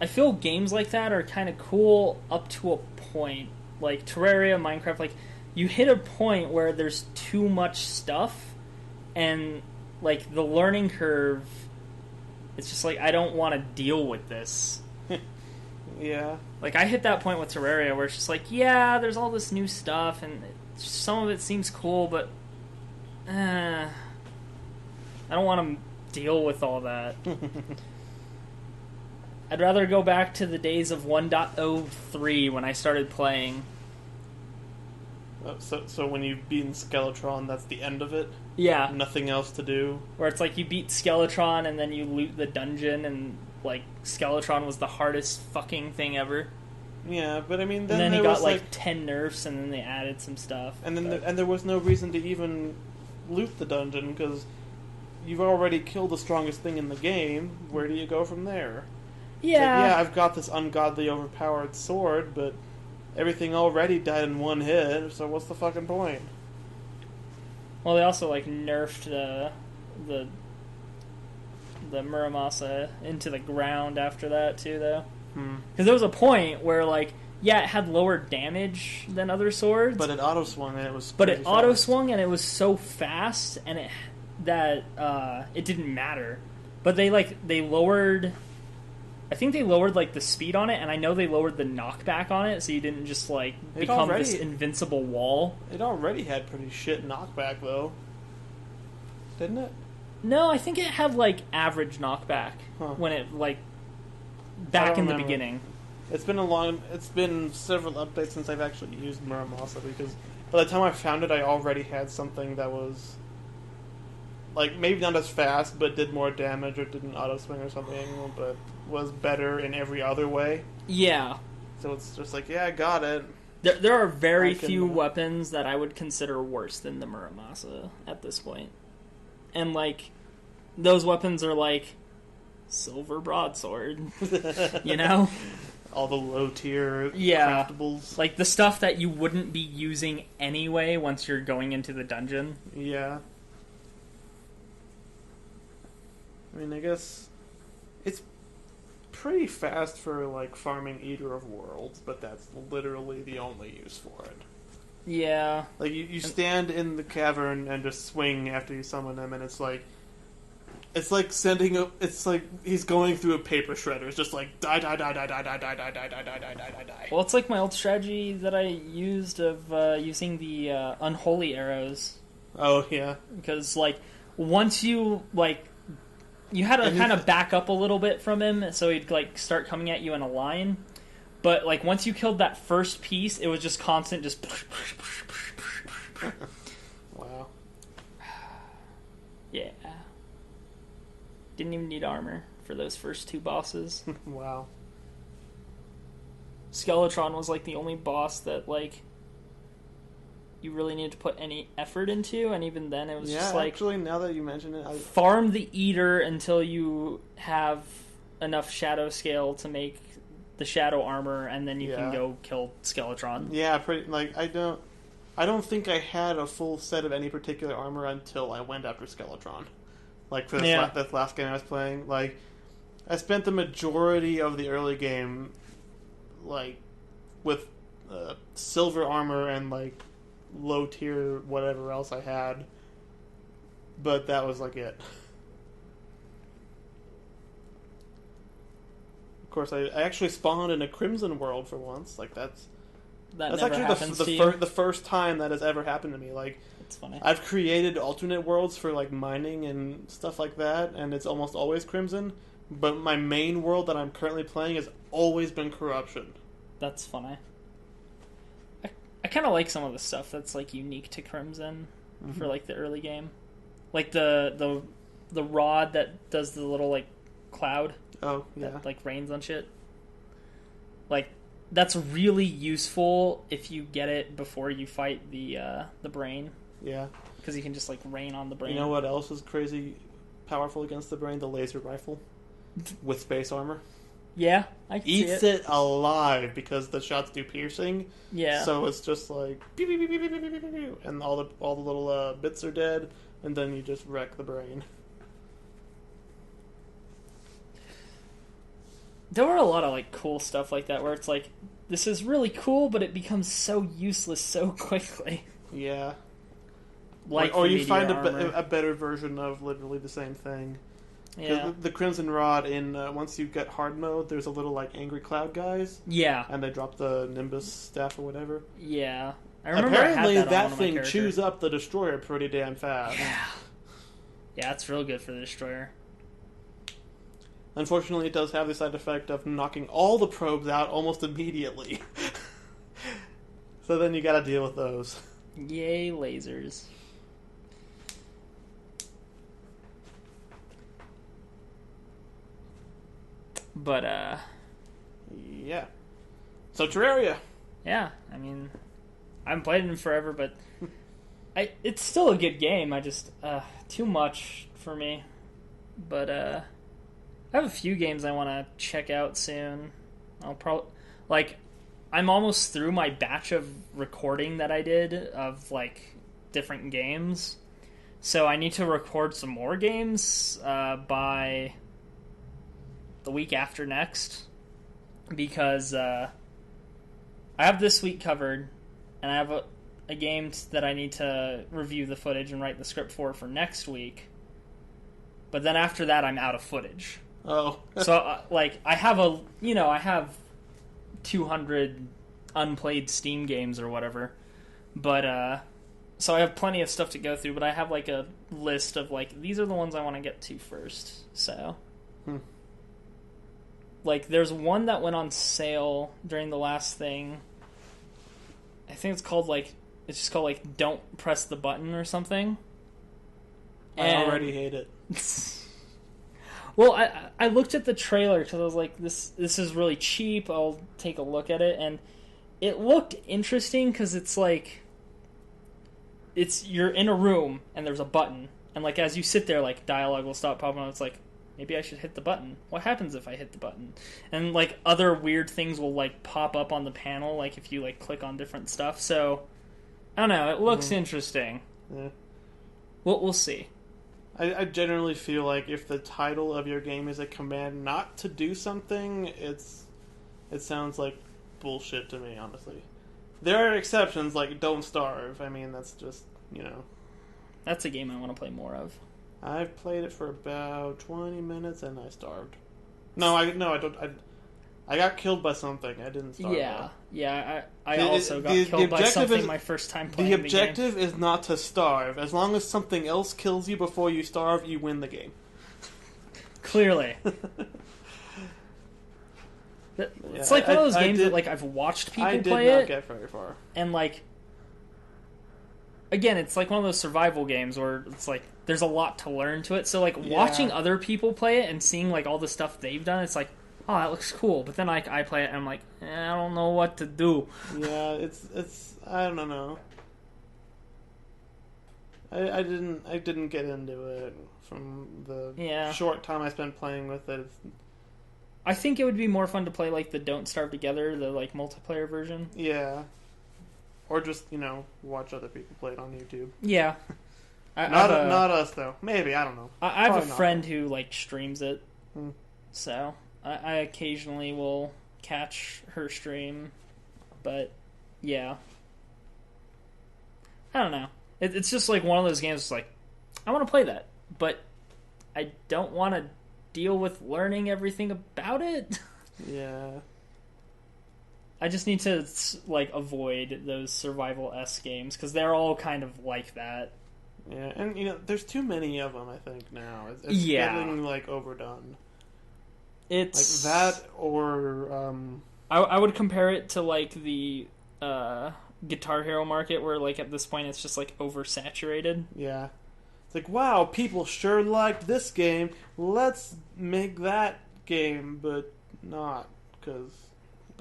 [SPEAKER 2] I feel games like that are kind of cool up to a point. Like, Terraria, Minecraft, like, you hit a point where there's too much stuff, and, like, the learning curve, it's just like, I don't want to deal with this.
[SPEAKER 1] Yeah.
[SPEAKER 2] Like, I hit that point with Terraria where it's just like, yeah, there's all this new stuff, and some of it seems cool, but I don't want to deal with all that. I'd rather go back to the days of 1.03 when I started playing.
[SPEAKER 1] So when you've beaten Skeletron, that's the end of it?
[SPEAKER 2] Yeah.
[SPEAKER 1] Nothing else to do?
[SPEAKER 2] Where it's like you beat Skeletron and then you loot the dungeon and, like, Skeletron was the hardest fucking thing ever.
[SPEAKER 1] Yeah, but I mean, then
[SPEAKER 2] and then
[SPEAKER 1] there
[SPEAKER 2] he got,
[SPEAKER 1] was,
[SPEAKER 2] like, 10 nerfs and then they added some stuff.
[SPEAKER 1] And then and there was no reason to even loot the dungeon, because you've already killed the strongest thing in the game. Where do you go from there?
[SPEAKER 2] Yeah.
[SPEAKER 1] Like, yeah, I've got this ungodly overpowered sword, but everything already died in one hit, so what's the fucking point?
[SPEAKER 2] Well, they also, like, nerfed the Muramasa into the ground after that, too, though. Because there was a point where, like, yeah, it had lower damage than other swords.
[SPEAKER 1] But it auto-swung, and it was
[SPEAKER 2] But it
[SPEAKER 1] fast.
[SPEAKER 2] auto-swung, and it was so fast, and it didn't matter. But they lowered... I think they lowered, like, the speed on it, and I know they lowered the knockback on it, so you didn't just, like, become this invincible wall.
[SPEAKER 1] It already had pretty shit knockback, though. Didn't it?
[SPEAKER 2] No, I think it had, like, average knockback when it, like, back in the beginning.
[SPEAKER 1] It's been several updates since I've actually used Muramasa, because by the time I found it, I already had something that was, like, maybe not as fast, but did more damage, or didn't auto-swing or something, but was better in every other way.
[SPEAKER 2] Yeah.
[SPEAKER 1] So it's just like, yeah, I got it.
[SPEAKER 2] There are very few weapons that I would consider worse than the Muramasa at this point. And, like, those weapons are, like, silver broadsword, you know?
[SPEAKER 1] All the low-tier
[SPEAKER 2] yeah.
[SPEAKER 1] craftables.
[SPEAKER 2] Like, the stuff that you wouldn't be using anyway once you're going into the dungeon.
[SPEAKER 1] Yeah. I mean, I guess it's pretty fast for, like, farming Eater of Worlds, but that's literally the only use for it.
[SPEAKER 2] Yeah.
[SPEAKER 1] Like, you stand in the cavern and just swing after you summon him, and it's like it's like he's going through a paper shredder. It's just like, die, die, die, die, die, die, die, die, die, die, die, die, die, die.
[SPEAKER 2] Well, it's like my old strategy that I used of using the unholy arrows.
[SPEAKER 1] Oh, yeah.
[SPEAKER 2] Because, like, once you, like, you had to kind of back up a little bit from him, so he'd, like, start coming at you in a line. But, like, once you killed that first piece, it was just constant, just...
[SPEAKER 1] Wow.
[SPEAKER 2] Yeah. Didn't even need armor for those first two bosses.
[SPEAKER 1] Wow.
[SPEAKER 2] Skeletron was, like, the only boss that, like, you really needed to put any effort into, and even then it was just, like...
[SPEAKER 1] actually, now that you mention it...
[SPEAKER 2] Farm the Eater until you have enough shadow scale to make the shadow armor, and then you can go kill Skeletron.
[SPEAKER 1] Yeah, pretty... Like, I don't think I had a full set of any particular armor until I went after Skeletron. Like, for this last game I was playing. Like, I spent the majority of the early game, like, with silver armor and, like, low tier whatever else I had. But that was, like, it. Of course, I actually spawned in a Crimson world for once. Like, that's actually the first time that has ever happened to me. Like,
[SPEAKER 2] that's funny.
[SPEAKER 1] I've created alternate worlds for, like, mining and stuff like that, and it's almost always Crimson. But my main world that I'm currently playing has always been Corruption.
[SPEAKER 2] That's funny. I kind of like some of the stuff that's, like, unique to Crimson for, like, the early game. Like the rod that does the little, like, cloud.
[SPEAKER 1] Oh, yeah.
[SPEAKER 2] That, like, rains on shit. Like, that's really useful if you get it before you fight the brain.
[SPEAKER 1] Yeah.
[SPEAKER 2] Because you can just, like, rain on the brain.
[SPEAKER 1] You know what else is crazy powerful against the brain? The laser rifle. With space armor.
[SPEAKER 2] Yeah, I can see
[SPEAKER 1] Eats it alive because the shots do piercing.
[SPEAKER 2] Yeah.
[SPEAKER 1] So it's just like... Pew, pew, pew, pew, pew, pew, pew, pew, pew, and all the little bits are dead, and then you just wreck the brain.
[SPEAKER 2] There were a lot of, like, cool stuff like that where it's like, this is really cool, but it becomes so useless so quickly.
[SPEAKER 1] Yeah.
[SPEAKER 2] Like,
[SPEAKER 1] or you find a better version of literally the same thing.
[SPEAKER 2] Yeah.
[SPEAKER 1] The Crimson Rod, once you get hard mode, there's a little, like, angry cloud guys.
[SPEAKER 2] Yeah.
[SPEAKER 1] And they drop the Nimbus staff or whatever.
[SPEAKER 2] Yeah. I remember
[SPEAKER 1] Apparently,
[SPEAKER 2] I had
[SPEAKER 1] that thing chews up the Destroyer pretty damn fast.
[SPEAKER 2] Yeah. Yeah, it's real good for the Destroyer.
[SPEAKER 1] Unfortunately, it does have the side effect of knocking all the probes out almost immediately. So then you gotta deal with those.
[SPEAKER 2] Yay, lasers. But,
[SPEAKER 1] yeah. So, Terraria.
[SPEAKER 2] Yeah, I mean, I haven't played it in forever, but it's still a good game. I just, too much for me. But, I have a few games I want to check out soon. I'll probably, like, I'm almost through my batch of recording that I did of, like, different games. So I need to record some more games, by the week after next, because I have this week covered, and I have a game that I need to review the footage and write the script for next week. But then after that, I'm out of footage.
[SPEAKER 1] Oh.
[SPEAKER 2] So, like, I have 200 unplayed Steam games or whatever, but so I have plenty of stuff to go through. But I have, like, a list of, like, these are the ones I want to get to first. So. Like, there's one that went on sale during the last thing. I think it's just called, like, Don't Press the Button or something.
[SPEAKER 1] I already hate it.
[SPEAKER 2] Well, I looked at the trailer because I was like, this is really cheap. I'll take a look at it. And it looked interesting because it's like, you're in a room and there's a button. And, like, as you sit there, like, dialogue will stop popping up. It's like, maybe I should hit the button. What happens if I hit the button? And, like, other weird things will, like, pop up on the panel, like, if you, like, click on different stuff. So, I don't know. It looks interesting.
[SPEAKER 1] Yeah.
[SPEAKER 2] We'll see.
[SPEAKER 1] I generally feel like if the title of your game is a command not to do something, it sounds like bullshit to me, honestly. There are exceptions, like Don't Starve. I mean, that's just,
[SPEAKER 2] That's a game I want to play more of.
[SPEAKER 1] I've played it for about 20 minutes and I starved. I don't. I got killed by something. I didn't starve.
[SPEAKER 2] Yeah. I also got killed by something my first time playing
[SPEAKER 1] the game. The objective is not to starve. As long as something else kills you before you starve, you win the game.
[SPEAKER 2] Clearly. It's like one of those games that, like, I've watched people play it.
[SPEAKER 1] I did not get very far.
[SPEAKER 2] And, like, again, it's like one of those survival games where it's like there's a lot to learn to it. So, like, watching other people play it and seeing, like, all the stuff they've done, it's like, oh, that looks cool. But then, like, I play it and I'm like, I don't know what to do.
[SPEAKER 1] Yeah, it's I don't know. I didn't get into it from the short time I spent playing with it.
[SPEAKER 2] I think it would be more fun to play, like, the Don't Starve Together, the, like, multiplayer version.
[SPEAKER 1] Yeah. Or just, watch other people play it on YouTube.
[SPEAKER 2] Yeah.
[SPEAKER 1] Not us, though. Maybe, I don't know.
[SPEAKER 2] I have a friend who, like, streams it. So, I occasionally will catch her stream. But, yeah. I don't know. It's just, like, one of those games that's like, I want to play that. But I don't want to deal with learning everything about it.
[SPEAKER 1] Yeah.
[SPEAKER 2] I just need to, like, avoid those survival-esque games, because they're all kind of like that.
[SPEAKER 1] Yeah, and, there's too many of them, I think, now. It's getting, like, overdone.
[SPEAKER 2] It's...
[SPEAKER 1] Like, that, or,
[SPEAKER 2] I would compare it to, like, the, Guitar Hero market, where, like, at this point it's just, like, oversaturated.
[SPEAKER 1] Yeah. It's like, wow, people sure liked this game. Let's make that game, but not, because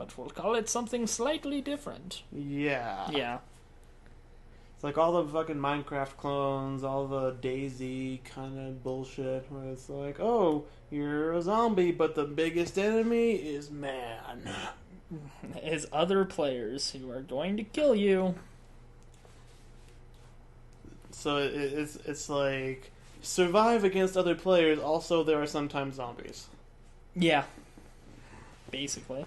[SPEAKER 2] but we'll call it something slightly different.
[SPEAKER 1] Yeah.
[SPEAKER 2] Yeah.
[SPEAKER 1] It's like all the fucking Minecraft clones, all the DayZ kind of bullshit, where it's like, oh, you're a zombie, but the biggest enemy is man.
[SPEAKER 2] Is other players who are going to kill you.
[SPEAKER 1] So it's like, survive against other players, also there are sometimes zombies.
[SPEAKER 2] Yeah. Basically.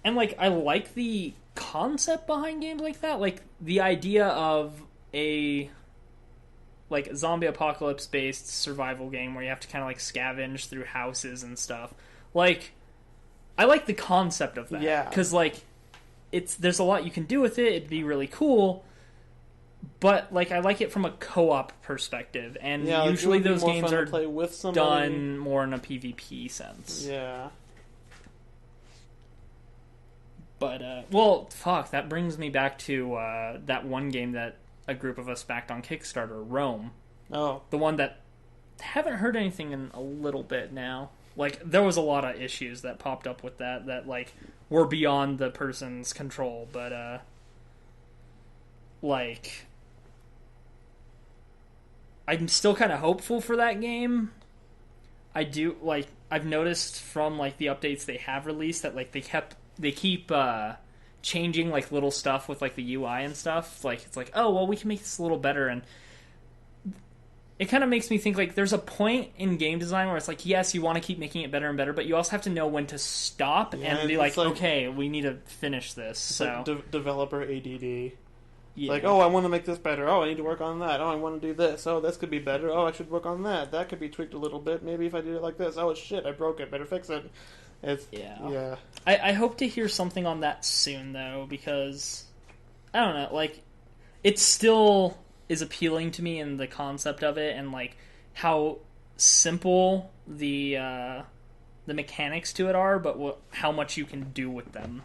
[SPEAKER 2] And, like, I like the concept behind games like that. Like, the idea of a, like, zombie apocalypse-based survival game where you have to kind of, like, scavenge through houses and stuff. Like, I like the concept of that.
[SPEAKER 1] Yeah.
[SPEAKER 2] Because, like, there's a lot you can do with it. It'd be really cool. But, like, I like it from a co-op perspective. And usually those games are
[SPEAKER 1] play with
[SPEAKER 2] done more in a PvP sense.
[SPEAKER 1] Yeah.
[SPEAKER 2] But, well, fuck, that brings me back to that one game that a group of us backed on Kickstarter, Rome.
[SPEAKER 1] Oh.
[SPEAKER 2] The one that haven't heard anything in a little bit now. Like, there was a lot of issues that popped up with that, like, were beyond the person's control. But, like, I'm still kind of hopeful for that game. I do, like, I've noticed from, like, the updates they have released that, like, they keep changing, like, little stuff with, like, the UI and stuff. Like, it's like, oh, well, we can make this a little better. And it kind of makes me think, like, there's a point in game design where it's like, yes, you want to keep making it better and better, but you also have to know when to stop and be like, okay, we need to finish this. So
[SPEAKER 1] like developer ADD.
[SPEAKER 2] yeah.
[SPEAKER 1] Like, oh, I want to make this better. Oh, I need to work on that. Oh, I want to do this. Oh, this could be better. Oh, I should work on that. That could be tweaked a little bit. Maybe if I did it like this. Oh, shit, I broke it. Better fix it. Yeah.
[SPEAKER 2] I hope to hear something on that soon, though, because, I don't know, like, it still is appealing to me in the concept of it, and, like, how simple the mechanics to it are, but how much you can do with them.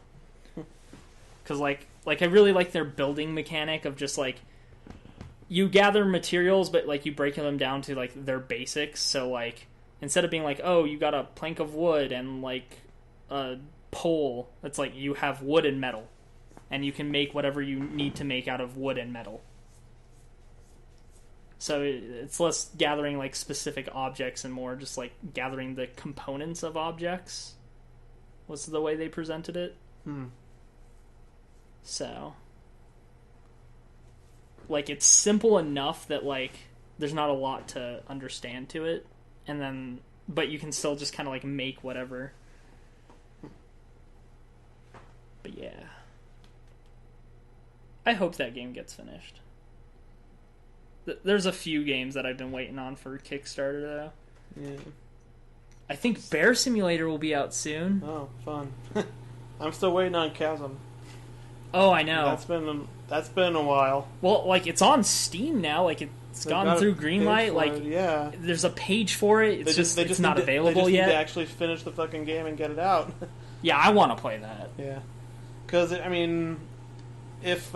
[SPEAKER 2] Because, like, I really like their building mechanic of just, like, you gather materials, but, like, you break them down to, like, their basics, so, like, instead of being like, oh, you got a plank of wood and, like, a pole, it's like you have wood and metal. And you can make whatever you need to make out of wood and metal. So it's less gathering, like, specific objects and more just, like, gathering the components of objects. Was the way they presented it. So, like, it's simple enough that, like, there's not a lot to understand to it. And then, but you can still just kind of, like, make whatever. But yeah. I hope that game gets finished. There's a few games that I've been waiting on for Kickstarter, though.
[SPEAKER 1] Yeah.
[SPEAKER 2] I think Bear Simulator will be out soon.
[SPEAKER 1] Oh, fun. I'm still waiting on Chasm.
[SPEAKER 2] Oh, I know.
[SPEAKER 1] That's been a while.
[SPEAKER 2] Well, like, it's on Steam now. Like, it's gone through Greenlight. Like,
[SPEAKER 1] yeah.
[SPEAKER 2] There's a page for it. It's not available
[SPEAKER 1] yet. They just need to actually finish the fucking game and get it out.
[SPEAKER 2] Yeah, I want to play that.
[SPEAKER 1] Yeah. Because, I mean, if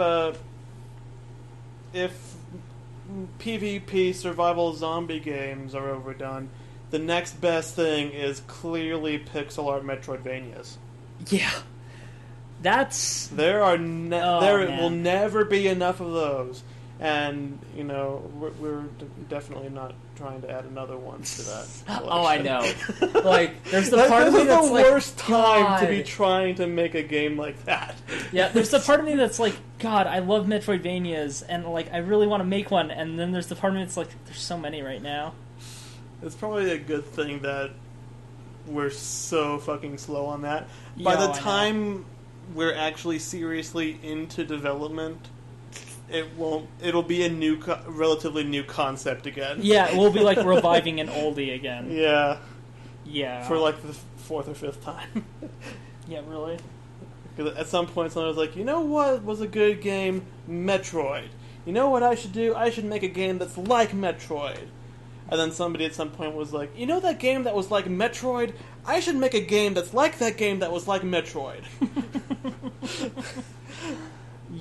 [SPEAKER 1] PvP survival zombie games are overdone, the next best thing is clearly pixel art Metroidvanias.
[SPEAKER 2] Yeah.
[SPEAKER 1] There will never be enough of those. And, you know, we're definitely not trying to add another one to that collection.
[SPEAKER 2] Oh, I know. Like, there's the part of me that's like,
[SPEAKER 1] this is the worst time to be trying to make a game like that.
[SPEAKER 2] Yeah, there's the part of me that's like, God, I love Metroidvanias, and, like, I really want to make one, and then there's the part of me that's like, there's so many right now.
[SPEAKER 1] It's probably a good thing that we're so fucking slow on that. By the time we're actually seriously into development, it'll be a relatively new concept again.
[SPEAKER 2] Yeah, we'll be like reviving an oldie again.
[SPEAKER 1] Yeah.
[SPEAKER 2] Yeah.
[SPEAKER 1] For like the fourth or fifth time.
[SPEAKER 2] Yeah, really?
[SPEAKER 1] Because at some point someone was like, you know what was a good game? Metroid. You know what I should do? I should make a game that's like Metroid. And then somebody at some point was like, you know that game that was like Metroid? I should make a game that's like that game that was like Metroid.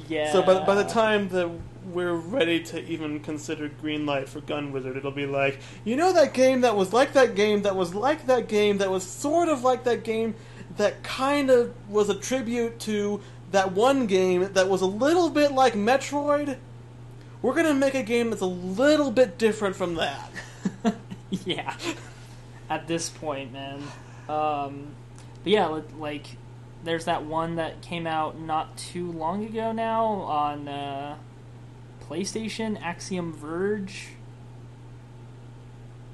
[SPEAKER 2] Yeah.
[SPEAKER 1] So by the time that we're ready to even consider Greenlight for Gun Wizard, it'll be like, you know that game that was like that game that was like that game that was sort of like that game that kind of was a tribute to that one game that was a little bit like Metroid. We're going to make a game that's a little bit different from that.
[SPEAKER 2] Yeah. At this point, man. But yeah, like, there's that one that came out not too long ago now on PlayStation, Axiom Verge.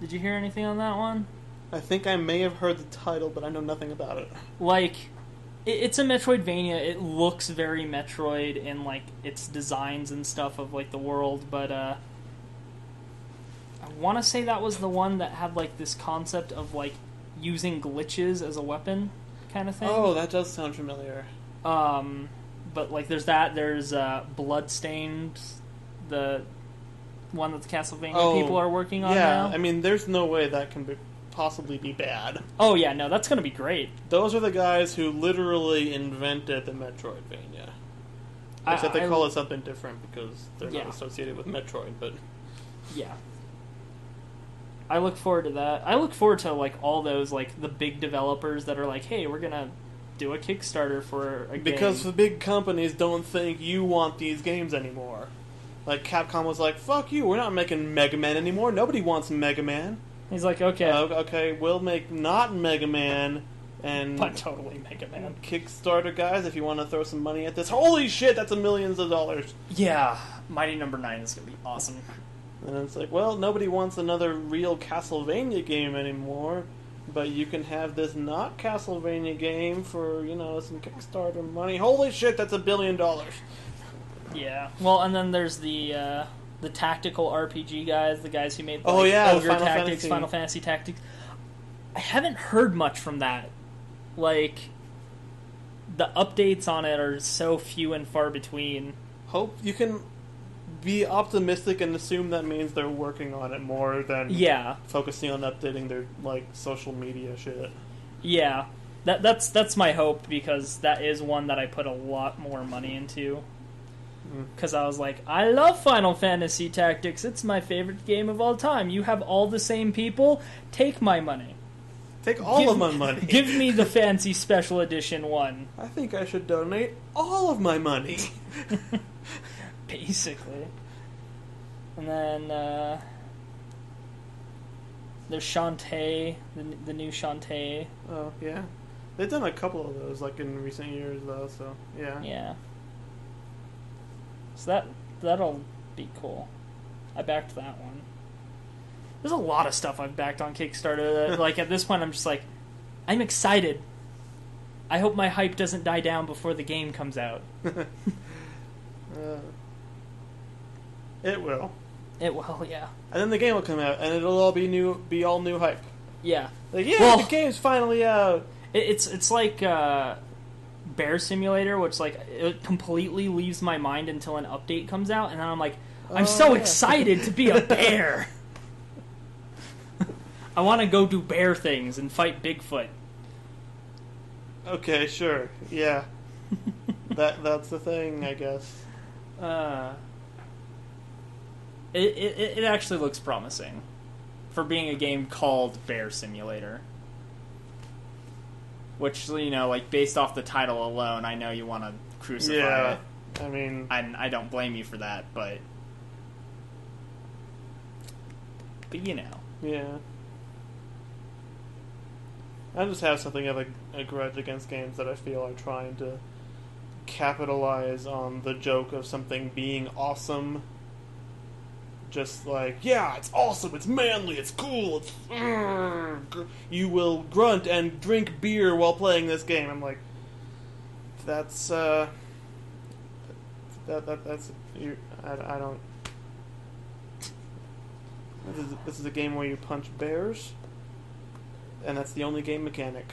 [SPEAKER 2] Did you hear anything on that one?
[SPEAKER 1] I think I may have heard the title, but I know nothing about it.
[SPEAKER 2] Like, it's a Metroidvania. It looks very Metroid in, like, its designs and stuff of, like, the world, but, I want to say that was the one that had, like, this concept of, like, using glitches as a weapon kind of thing.
[SPEAKER 1] Oh, that does sound familiar.
[SPEAKER 2] But, like, there's that. There's, Bloodstained, the one that the Castlevania people are working on now.
[SPEAKER 1] I mean, there's no way that can possibly be bad.
[SPEAKER 2] Oh, yeah, no, that's going to be great.
[SPEAKER 1] Those are the guys who literally invented the Metroidvania. Except they call it something different because they're not associated with Metroid, but...
[SPEAKER 2] Yeah. I look forward to that. I look forward to, like, all those, like, the big developers that are like, hey, we're gonna do a Kickstarter for a game.
[SPEAKER 1] Because the big companies don't think you want these games anymore. Like, Capcom was like, fuck you, we're not making Mega Man anymore. Nobody wants Mega Man.
[SPEAKER 2] He's like, okay.
[SPEAKER 1] Okay, we'll make not Mega Man, and...
[SPEAKER 2] But totally Mega Man.
[SPEAKER 1] Kickstarter guys, if you want to throw some money at this. Holy shit, that's millions of dollars.
[SPEAKER 2] Yeah, Mighty Number 9 is going to be awesome.
[SPEAKER 1] And it's like, well, nobody wants another real Castlevania game anymore, but you can have this not Castlevania game for, you know, some Kickstarter money. Holy shit, that's $1 billion.
[SPEAKER 2] Yeah. Well, and then there's the tactical RPG guys, the guys who made
[SPEAKER 1] Ogre
[SPEAKER 2] Tactics, Final Fantasy Tactics. I haven't heard much from that. Like, the updates on it are so few and far between.
[SPEAKER 1] Hope you can be optimistic and assume that means they're working on it more than focusing on updating their, like, social media shit.
[SPEAKER 2] Yeah. That's my hope, because that is one that I put a lot more money into. Because I was like, I love Final Fantasy Tactics. It's my favorite game of all time. You have all the same people. Take my money.
[SPEAKER 1] Take all of my money.
[SPEAKER 2] Give me the fancy special edition one.
[SPEAKER 1] I think I should donate all of my money.
[SPEAKER 2] Basically. And then there's Shantae, the new Shantae.
[SPEAKER 1] Oh, yeah. They've done a couple of those, like, in recent years, though, so, yeah.
[SPEAKER 2] Yeah. So that'll be cool. I backed that one. There's a lot of stuff I've backed on Kickstarter that, like, at this point I'm just like, I'm excited. I hope my hype doesn't die down before the game comes out.
[SPEAKER 1] It will.
[SPEAKER 2] It will, yeah.
[SPEAKER 1] And then the game will come out, and it'll all be all new hype.
[SPEAKER 2] Yeah.
[SPEAKER 1] Like, yeah, the game's finally out.
[SPEAKER 2] It's like Bear Simulator, which, like, it completely leaves my mind until an update comes out, and then I'm like, I'm so excited to be a bear. I want to go do bear things and fight Bigfoot.
[SPEAKER 1] Okay, sure. Yeah. That's the thing, I guess.
[SPEAKER 2] It actually looks promising for being a game called Bear Simulator. Which, you know, like, based off the title alone, I know you want to crucify it.
[SPEAKER 1] I mean...
[SPEAKER 2] I don't blame you for that, but you know.
[SPEAKER 1] Yeah. I just have something of a grudge against games that I feel are trying to capitalize on the joke of something being awesome. Just like, yeah, it's awesome, it's manly, it's cool, it's... You will grunt and drink beer while playing this game. I'm like, that's, I don't... This is a game where you punch bears, and that's the only game mechanic.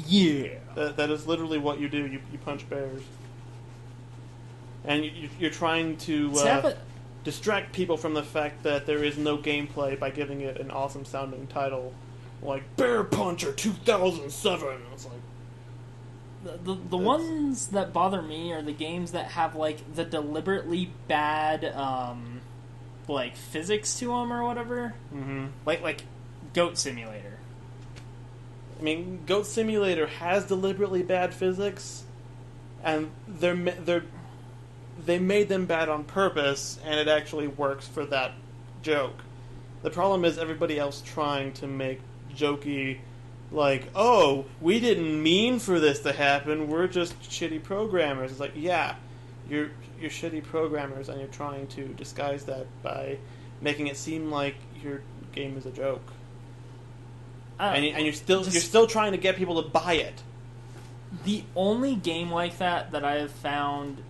[SPEAKER 2] Yeah.
[SPEAKER 1] That is literally what you do. You punch bears. And you're trying to distract people from the fact that there is no gameplay by giving it an awesome sounding title like Bear Puncher 2007. It's like
[SPEAKER 2] the ones that bother me are the games that have, like, the deliberately bad like physics to them or whatever.
[SPEAKER 1] Mm-hmm.
[SPEAKER 2] Like Goat Simulator.
[SPEAKER 1] I mean, Goat Simulator has deliberately bad physics, and they made them bad on purpose, and it actually works for that joke. The problem is everybody else trying to make jokey, like, oh, we didn't mean for this to happen, we're just shitty programmers. It's like, yeah, you're shitty programmers, and you're trying to disguise that by making it seem like your game is a joke. And you're still trying to get people to buy it.
[SPEAKER 2] The only game like that I have found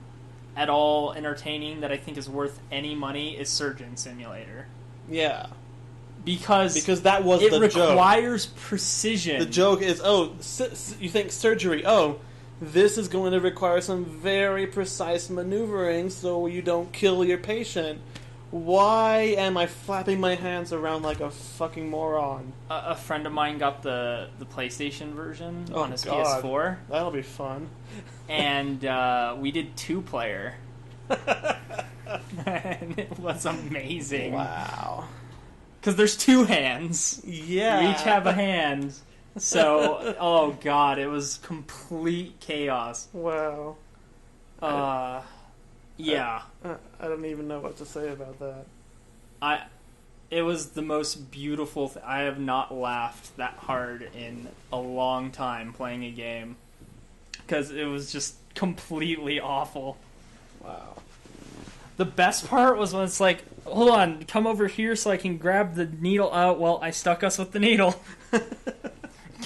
[SPEAKER 2] at all entertaining that I think is worth any money is Surgeon Simulator.
[SPEAKER 1] Yeah.
[SPEAKER 2] Because
[SPEAKER 1] that was the joke.
[SPEAKER 2] It requires precision.
[SPEAKER 1] The joke is, you think surgery, this is going to require some very precise maneuvering so you don't kill your patient. Why am I flapping my hands around like a fucking moron?
[SPEAKER 2] A friend of mine got the PlayStation version on his PS4.
[SPEAKER 1] That'll be fun.
[SPEAKER 2] And we did 2-player. And it was amazing.
[SPEAKER 1] Wow.
[SPEAKER 2] Because there's 2 hands.
[SPEAKER 1] Yeah.
[SPEAKER 2] You each have a hand. So, oh god, it was complete chaos.
[SPEAKER 1] Wow.
[SPEAKER 2] Yeah.
[SPEAKER 1] I don't even know what to say about that.
[SPEAKER 2] It was the most beautiful I have not laughed that hard in a long time playing a game. Because it was just completely awful.
[SPEAKER 1] Wow.
[SPEAKER 2] The best part was when it's like, hold on, come over here so I can grab the needle out. Well, I stuck us with the needle.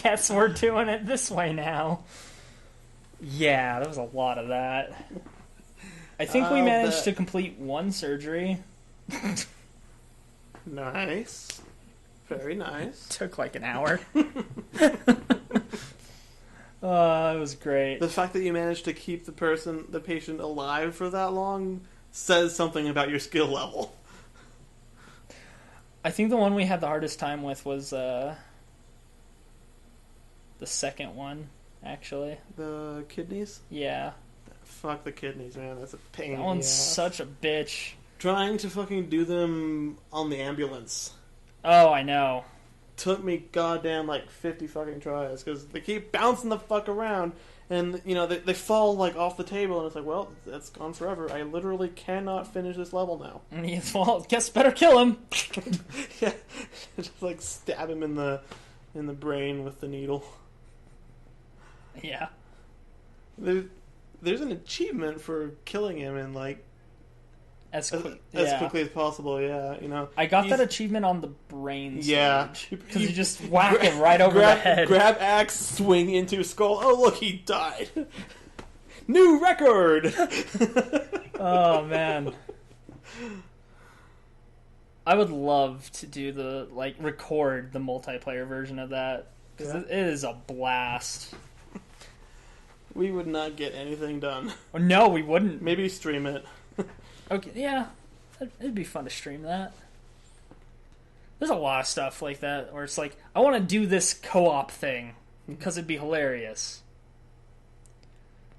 [SPEAKER 2] Guess we're doing it this way now. Yeah, there was a lot of that. I think we managed to complete 1 surgery.
[SPEAKER 1] Nice. Very nice.
[SPEAKER 2] Took like an hour. It was great.
[SPEAKER 1] The fact that you managed to keep the patient alive for that long says something about your skill level.
[SPEAKER 2] I think the one we had the hardest time with was the second one, actually.
[SPEAKER 1] The kidneys?
[SPEAKER 2] Yeah.
[SPEAKER 1] Fuck the kidneys, man. That's a pain.
[SPEAKER 2] That one's such a bitch.
[SPEAKER 1] Trying to fucking do them on the ambulance.
[SPEAKER 2] Oh, I know.
[SPEAKER 1] Took me goddamn like 50 fucking tries because they keep bouncing the fuck around, and you know they fall like off the table, and it's like, well, that's gone forever. I literally cannot finish this level now.
[SPEAKER 2] Well, guess better kill him.
[SPEAKER 1] Yeah, just like stab him in the brain with the needle.
[SPEAKER 2] Yeah.
[SPEAKER 1] There's an achievement for killing him in like as quickly as possible. Yeah, you know.
[SPEAKER 2] I got that achievement on the brain stage.
[SPEAKER 1] Yeah,
[SPEAKER 2] because you just whack him right over the head.
[SPEAKER 1] Grab axe, swing into skull. Oh look, he died. New record.
[SPEAKER 2] Oh man, I would love to do record the multiplayer version of that because it is a blast.
[SPEAKER 1] We would not get anything done.
[SPEAKER 2] No, we wouldn't.
[SPEAKER 1] Maybe stream it.
[SPEAKER 2] Okay, yeah. It'd be fun to stream that. There's a lot of stuff like that where it's like, I want to do this co-op thing because it'd be hilarious.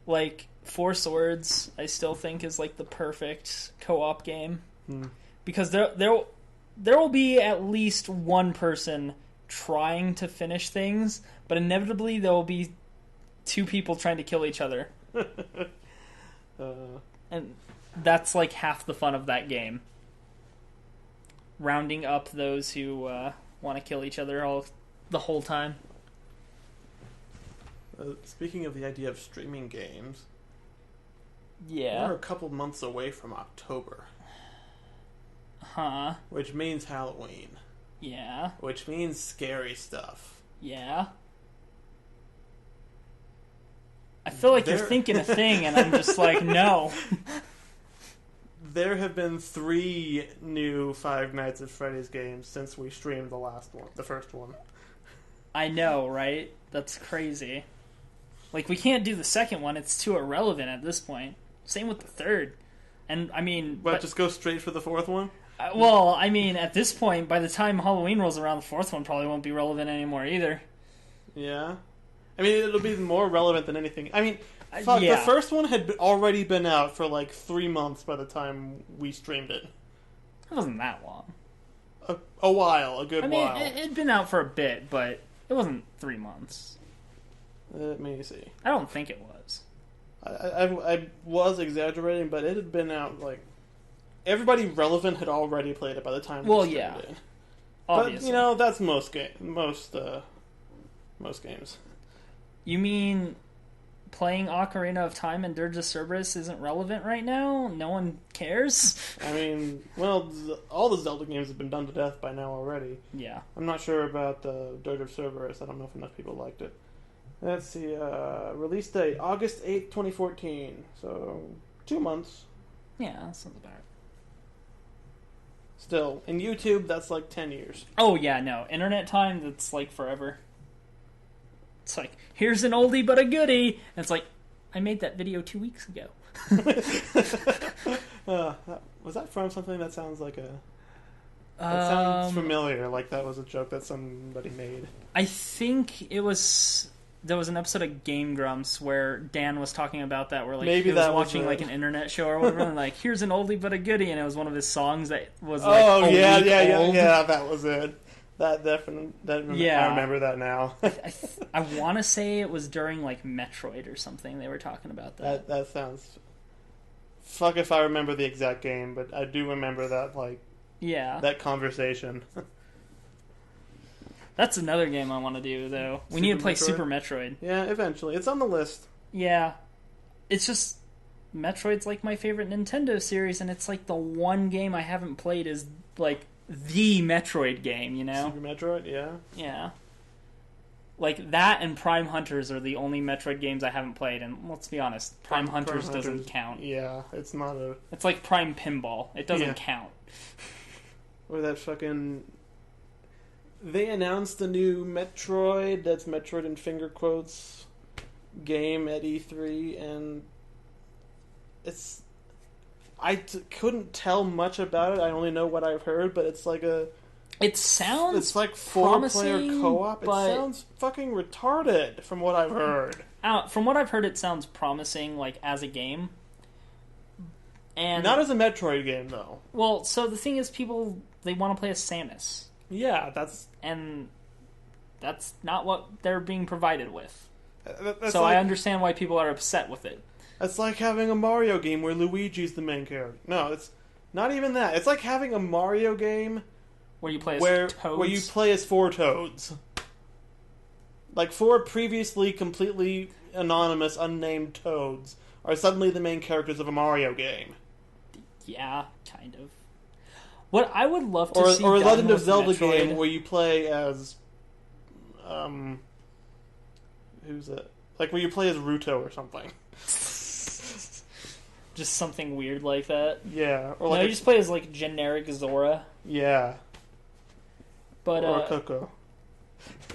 [SPEAKER 2] Like, Four Swords, I still think is like the perfect co-op game. Because there will be at least one person trying to finish things, but inevitably there will be 2 people trying to kill each other. And that's like half the fun of that game. Rounding up those who want to kill each other the whole time.
[SPEAKER 1] Speaking of the idea of streaming games,
[SPEAKER 2] yeah,
[SPEAKER 1] we're a couple months away from October.
[SPEAKER 2] Huh.
[SPEAKER 1] Which means Halloween.
[SPEAKER 2] Yeah.
[SPEAKER 1] Which means scary stuff.
[SPEAKER 2] Yeah. I feel like you're thinking a thing, and I'm just like, no.
[SPEAKER 1] There have been 3 new Five Nights at Freddy's games since we streamed the first one.
[SPEAKER 2] I know, right? That's crazy. Like, we can't do the second one. It's too irrelevant at this point. Same with the third. And, I mean...
[SPEAKER 1] just go straight for the 4th one?
[SPEAKER 2] Well, I mean, at this point, by the time Halloween rolls around, the 4th one probably won't be relevant anymore either.
[SPEAKER 1] Yeah? I mean, it'll be more relevant than anything. I mean, the first one had already been out for like 3 months by the time we streamed it.
[SPEAKER 2] It wasn't that long.
[SPEAKER 1] A while, a good while.
[SPEAKER 2] I mean, it'd been out for a bit, but It wasn't 3 months.
[SPEAKER 1] Let me see.
[SPEAKER 2] I don't think it was.
[SPEAKER 1] I was exaggerating, but it had been out, like... Everybody relevant had already played it by the time
[SPEAKER 2] Well,
[SPEAKER 1] we
[SPEAKER 2] yeah.
[SPEAKER 1] started it.
[SPEAKER 2] Obviously.
[SPEAKER 1] But, that's most games.
[SPEAKER 2] You mean playing Ocarina of Time and Dirge of Cerberus isn't relevant right now? No one cares?
[SPEAKER 1] I mean, well, all the Zelda games have been done to death by now already.
[SPEAKER 2] Yeah.
[SPEAKER 1] I'm not sure about Dirge of Cerberus. I don't know if enough people liked it. Let's see. Release date, August 8th, 2014. So, 2 months.
[SPEAKER 2] Yeah, that sounds about right.
[SPEAKER 1] Still, in YouTube, that's like 10 years.
[SPEAKER 2] Oh, yeah, no. Internet time, that's like forever. It's like, here's an oldie but a goodie. And it's like, I made that video 2 weeks ago.
[SPEAKER 1] Was that from something that sounds like a... That sounds familiar, like that was a joke that somebody made.
[SPEAKER 2] I think it was... There was an episode of Game Grumps where Dan was talking about that, where like
[SPEAKER 1] Maybe
[SPEAKER 2] he was
[SPEAKER 1] that
[SPEAKER 2] watching
[SPEAKER 1] was
[SPEAKER 2] like an internet show or whatever, and like, here's an oldie but a goodie, and it was one of his songs that was like
[SPEAKER 1] oh
[SPEAKER 2] a
[SPEAKER 1] yeah,
[SPEAKER 2] week
[SPEAKER 1] yeah,
[SPEAKER 2] old.
[SPEAKER 1] yeah, that was it. That definitely,
[SPEAKER 2] Yeah.
[SPEAKER 1] I remember that now.
[SPEAKER 2] I want to say it was during like Metroid or something. They were talking about that.
[SPEAKER 1] That sounds. Fuck if I remember the exact game, but I do remember that that conversation.
[SPEAKER 2] That's another game I want to do, though. We need to play Super Metroid.
[SPEAKER 1] Yeah, eventually. It's on the list.
[SPEAKER 2] Yeah. It's just... Metroid's like my favorite Nintendo series, and it's like the one game I haven't played is like the Metroid game, you know?
[SPEAKER 1] Super Metroid, yeah.
[SPEAKER 2] Yeah. Like, that and Prime Hunters are the only Metroid games I haven't played, and let's be honest, Prime Hunters doesn't count.
[SPEAKER 1] Yeah, it's not a...
[SPEAKER 2] It's like Prime Pinball. It doesn't count.
[SPEAKER 1] Or that fucking... They announced a new Metroid, that's Metroid in finger quotes, game at E3, and it's... I couldn't tell much about it, I only know what I've heard, but it's like a...
[SPEAKER 2] It sounds
[SPEAKER 1] It's like 4-player co-op. It sounds fucking retarded, from what I've heard.
[SPEAKER 2] From what I've heard, it sounds promising, like, as a game. And
[SPEAKER 1] not as a Metroid game, though.
[SPEAKER 2] Well, so the thing is, people, they want to play as Samus.
[SPEAKER 1] Yeah, that's...
[SPEAKER 2] And that's not what they're being provided with.
[SPEAKER 1] That's
[SPEAKER 2] so
[SPEAKER 1] like,
[SPEAKER 2] I understand why people are upset with it.
[SPEAKER 1] It's like having a Mario game where Luigi's the main character. No, it's not even that. It's like having a Mario game...
[SPEAKER 2] Where you play as Toads?
[SPEAKER 1] Where you play as 4 Toads. Like 4 previously completely anonymous, unnamed Toads are suddenly the main characters of a Mario game.
[SPEAKER 2] Yeah, kind of. What I would love to see
[SPEAKER 1] or a
[SPEAKER 2] done
[SPEAKER 1] Legend of
[SPEAKER 2] with
[SPEAKER 1] Zelda
[SPEAKER 2] Metroid...
[SPEAKER 1] game where you play as... who's it? Like where you play as Ruto or something.
[SPEAKER 2] Just something weird like that.
[SPEAKER 1] Yeah. Or
[SPEAKER 2] like you just play as like generic Zora.
[SPEAKER 1] Yeah.
[SPEAKER 2] But,
[SPEAKER 1] or Coco.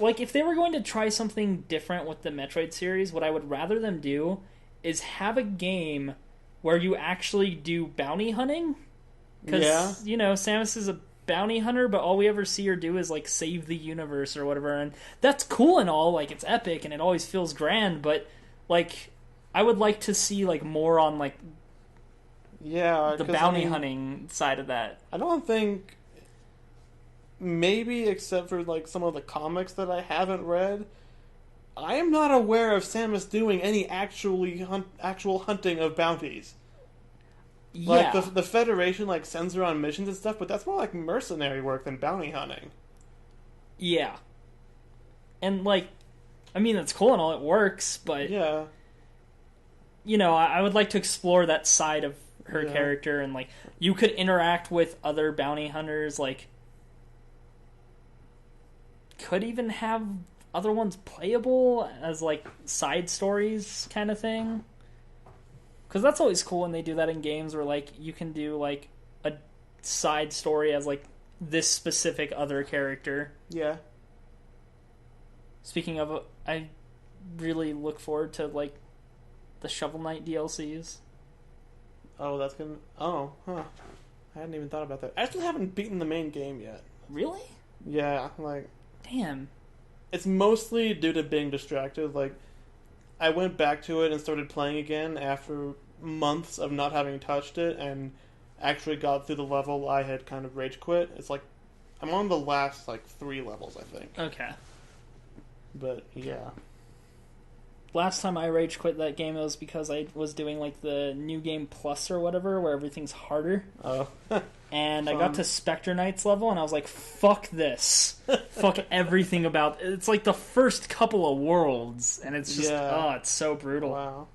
[SPEAKER 2] Like, if they were going to try something different with the Metroid series, what I would rather them do is have a game where you actually do bounty hunting. Because, you know, Samus is a bounty hunter, but all we ever see her do is, like, save the universe or whatever. And that's cool and all. Like, it's epic and it always feels grand. But, like, I would like to see, like, more on, like, the bounty hunting side of that.
[SPEAKER 1] I don't think... Maybe, except for like some of the comics that I haven't read, I am not aware of Samus doing any actual hunting of bounties.
[SPEAKER 2] Yeah.
[SPEAKER 1] Like the Federation like sends her on missions and stuff, but that's more like mercenary work than bounty hunting.
[SPEAKER 2] Yeah. And like, I mean, it's cool and all, it works, but
[SPEAKER 1] yeah,
[SPEAKER 2] you know, I would like to explore that side of her character, and like you could interact with other bounty hunters, like. Could even have other ones playable as like side stories kind of thing, because that's always cool when they do that in games where like you can do like a side story as like this specific other character.
[SPEAKER 1] Yeah.
[SPEAKER 2] Speaking of, I really look forward to like the Shovel Knight DLCs.
[SPEAKER 1] Oh, that's gonna... Oh, huh. I hadn't even thought about that. I still haven't beaten the main game yet.
[SPEAKER 2] Really?
[SPEAKER 1] Yeah, like...
[SPEAKER 2] Damn.
[SPEAKER 1] It's mostly due to being distracted. Like, I went back to it and started playing again after months of not having touched it, and actually got through the level I had kind of rage quit. It's like, I'm on the last, like, 3 levels, I think.
[SPEAKER 2] Okay.
[SPEAKER 1] But yeah.
[SPEAKER 2] Last time I rage quit that game, it was because I was doing like the New Game Plus or whatever, where everything's harder.
[SPEAKER 1] Oh.
[SPEAKER 2] And I got to Spectre Knights level, and I was like, fuck this. Fuck everything about... It's like the first couple of worlds, and it's just... Oh, it's so brutal.
[SPEAKER 1] Wow.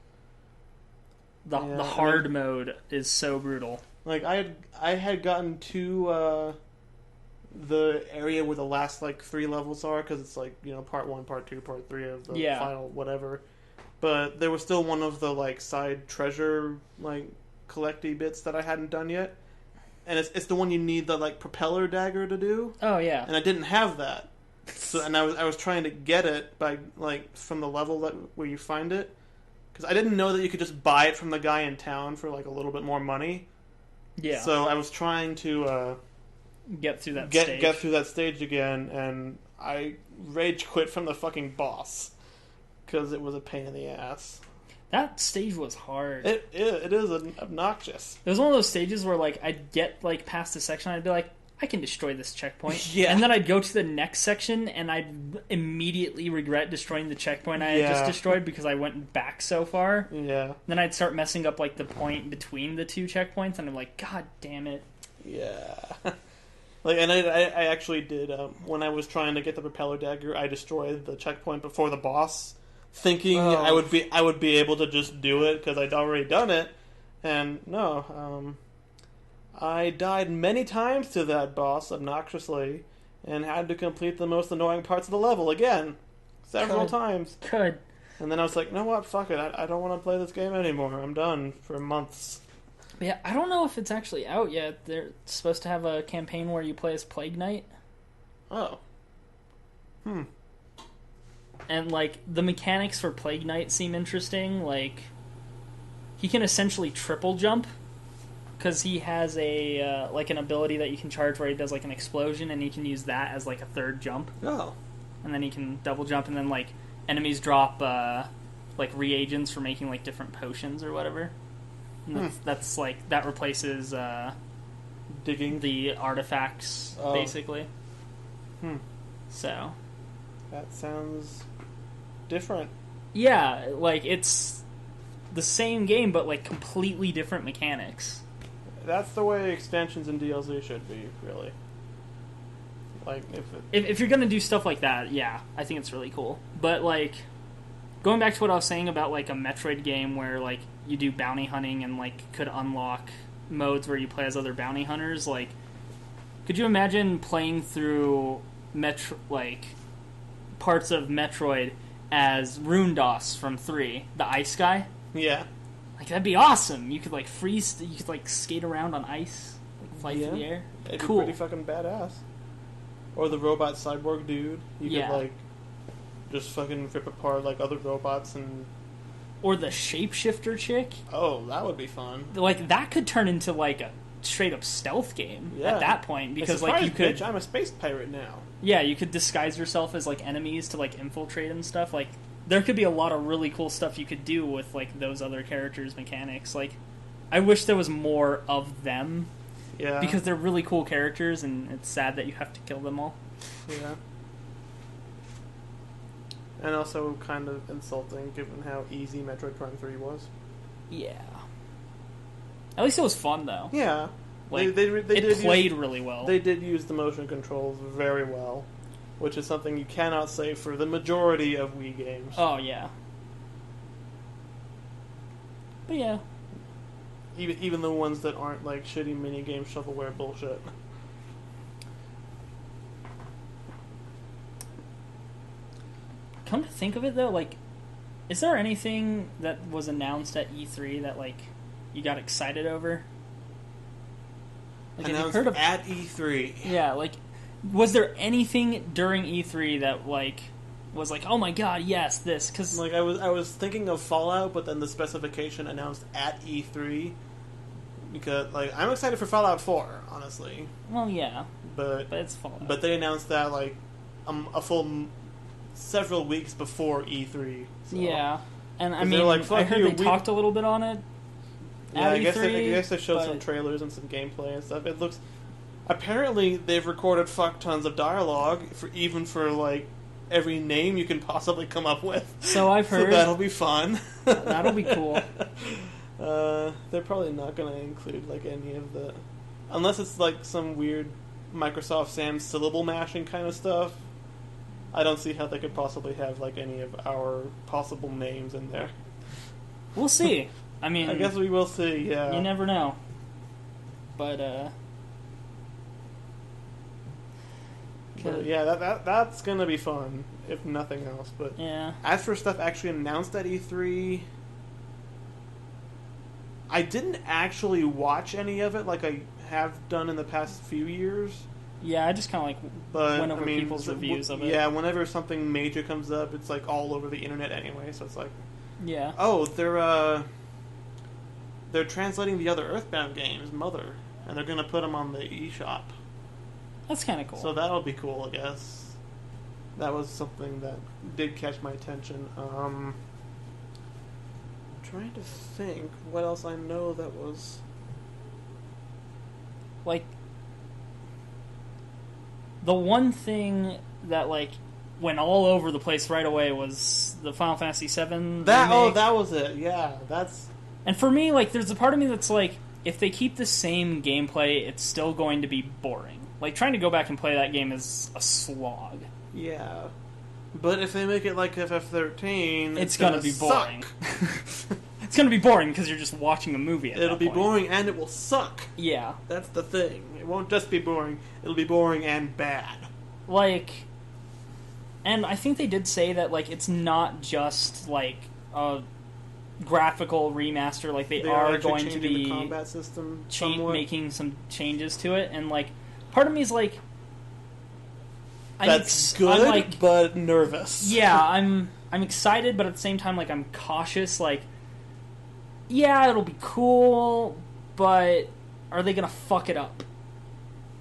[SPEAKER 2] The hard mode is so brutal.
[SPEAKER 1] Like, I had gotten to the area where the last, like, 3 levels are, because it's, like, you know, part 1, part 2, part 3 of the final whatever. But there was still one of the, like, side treasure, like, collecty bits that I hadn't done yet. And it's the one you need the, like, propeller dagger to do.
[SPEAKER 2] Oh, yeah.
[SPEAKER 1] And I didn't have that. So, and I was trying to get it by, like, from the level where you find it. Because I didn't know that you could just buy it from the guy in town for, like, a little bit more money.
[SPEAKER 2] Yeah.
[SPEAKER 1] So I was trying to...
[SPEAKER 2] get through that
[SPEAKER 1] stage.
[SPEAKER 2] Get
[SPEAKER 1] through that stage again, and I rage quit from the fucking boss because it was a pain in the ass.
[SPEAKER 2] That stage was hard.
[SPEAKER 1] It is obnoxious.
[SPEAKER 2] It was one of those stages where like I'd get like past a section, I'd be like, I can destroy this checkpoint.
[SPEAKER 1] Yeah.
[SPEAKER 2] And then I'd go to the next section, and I'd immediately regret destroying the checkpoint I had just destroyed because I went back so far.
[SPEAKER 1] Yeah.
[SPEAKER 2] Then I'd start messing up like the point between the 2 checkpoints, and I'm like, God damn it.
[SPEAKER 1] Yeah. Like, and I actually did, when I was trying to get the propeller dagger, I destroyed the checkpoint before the boss, thinking I would be able to just do it, because I'd already done it, and no, I died many times to that boss, obnoxiously, and had to complete the most annoying parts of the level again, several times.
[SPEAKER 2] Good.
[SPEAKER 1] And then I was like, you know what, fuck it, I don't want to play this game anymore, I'm done for months.
[SPEAKER 2] Yeah, I don't know if it's actually out yet. They're supposed to have a campaign where you play as Plague Knight.
[SPEAKER 1] Oh.
[SPEAKER 2] And, like, the mechanics for Plague Knight seem interesting. Like, he can essentially triple jump, because he has a, like, an ability that you can charge where he does, like, an explosion, and he can use that as, like, a third jump.
[SPEAKER 1] Oh.
[SPEAKER 2] And then he can double jump, and then, like, enemies drop, like, reagents for making, like, different potions or whatever. That's like, that replaces
[SPEAKER 1] digging
[SPEAKER 2] the artifacts, basically. So
[SPEAKER 1] that sounds different.
[SPEAKER 2] Yeah, like, it's the same game, but like completely different mechanics.
[SPEAKER 1] That's the way expansions and DLC should be, really. Like,
[SPEAKER 2] if you're gonna do stuff like that, yeah, I think it's really cool. But like, going back to what I was saying about like a Metroid game where like you do bounty hunting and like could unlock modes where you play as other bounty hunters, like, could you imagine playing through like parts of Metroid as Rundos from 3, the ice guy?
[SPEAKER 1] Yeah.
[SPEAKER 2] Like, that'd be awesome. You could like freeze, you could like skate around on ice, like fly through the air.
[SPEAKER 1] It'd
[SPEAKER 2] cool.
[SPEAKER 1] be pretty fucking badass. Or the robot cyborg dude. You could like just fucking rip apart like other robots and...
[SPEAKER 2] Or the shapeshifter chick.
[SPEAKER 1] Oh, that would be fun.
[SPEAKER 2] Like, that could turn into like a straight up stealth game at that point, because like you could...
[SPEAKER 1] Bitch, I'm a space pirate now.
[SPEAKER 2] Yeah, you could disguise yourself as like enemies to like infiltrate and stuff. Like, there could be a lot of really cool stuff you could do with like those other characters' mechanics. Like, I wish there was more of them.
[SPEAKER 1] Yeah.
[SPEAKER 2] Because they're really cool characters, and it's sad that you have to kill them all.
[SPEAKER 1] Yeah. And also kind of insulting, given how easy Metroid Prime 3 was.
[SPEAKER 2] Yeah. At least it was fun, though.
[SPEAKER 1] Yeah.
[SPEAKER 2] Like, it played really well.
[SPEAKER 1] They did use the motion controls very well, which is something you cannot say for the majority of Wii games.
[SPEAKER 2] Oh, yeah. But yeah.
[SPEAKER 1] Even the ones that aren't like shitty minigame shovelware bullshit.
[SPEAKER 2] Come to think of it, though, like, is there anything that was announced at E3 that, like, you got excited over? Like,
[SPEAKER 1] announced
[SPEAKER 2] have you heard of
[SPEAKER 1] at E3?
[SPEAKER 2] Yeah, like, was there anything during E3 that, like, was like, oh my god, yes, this? Cause
[SPEAKER 1] like, I was thinking of Fallout, but then the specification announced at E3, because, like, I'm excited for Fallout 4, honestly.
[SPEAKER 2] Well, yeah,
[SPEAKER 1] but
[SPEAKER 2] it's Fallout.
[SPEAKER 1] But they announced that, like, a full several weeks before E3. So.
[SPEAKER 2] Yeah, and I mean,
[SPEAKER 1] like,
[SPEAKER 2] I heard they talked a little bit on it.
[SPEAKER 1] Yeah, I guess
[SPEAKER 2] E3,
[SPEAKER 1] they showed some trailers and some gameplay and stuff. It looks... Apparently, they've recorded fuck tons of dialogue, for like, every name you can possibly come up with.
[SPEAKER 2] So I've heard.
[SPEAKER 1] So that'll be fun.
[SPEAKER 2] That'll be cool.
[SPEAKER 1] They're probably not going to include like any of the, unless it's like some weird Microsoft Sam syllable mashing kind of stuff. I don't see how they could possibly have like any of our possible names in there.
[SPEAKER 2] We'll see. I mean,
[SPEAKER 1] I guess we will see. Yeah,
[SPEAKER 2] you never know. But
[SPEAKER 1] yeah, that's gonna be fun if nothing else. But
[SPEAKER 2] yeah,
[SPEAKER 1] as for stuff actually announced at E3, I didn't actually watch any of it like I have done in the past few years.
[SPEAKER 2] Yeah, I just kind of like went over people's reviews of it.
[SPEAKER 1] Yeah, whenever something major comes up, it's like all over the internet anyway. So it's like,
[SPEAKER 2] yeah.
[SPEAKER 1] Oh, they're translating the other Earthbound games, Mother, and they're gonna put them on the eShop.
[SPEAKER 2] That's kind of cool.
[SPEAKER 1] So that'll be cool, I guess. That was something that did catch my attention. Trying to think what else I know that was
[SPEAKER 2] like the one thing that like went all over the place right away was the Final Fantasy VII
[SPEAKER 1] that.
[SPEAKER 2] remake.
[SPEAKER 1] Oh, that was it. Yeah, that's.
[SPEAKER 2] And for me, like, there's a part of me that's like, if they keep the same gameplay, it's still going to be boring. Like, trying to go back and play that game is a slog.
[SPEAKER 1] Yeah, but if they make it like FF13,
[SPEAKER 2] it's gonna be boring. It's gonna be boring because you're just watching a movie.
[SPEAKER 1] It'll be boring and it will suck.
[SPEAKER 2] Yeah,
[SPEAKER 1] that's the thing. It won't just be boring. It'll be boring and bad.
[SPEAKER 2] Like, and I think they did say that like it's not just like a graphical remaster. Like they are going to be
[SPEAKER 1] the combat system,
[SPEAKER 2] making some changes to it, and like part of me is like,
[SPEAKER 1] that's good,
[SPEAKER 2] like,
[SPEAKER 1] but nervous.
[SPEAKER 2] Yeah, I'm excited, but at the same time, like I'm cautious. Like, yeah, it'll be cool, but are they gonna fuck it up?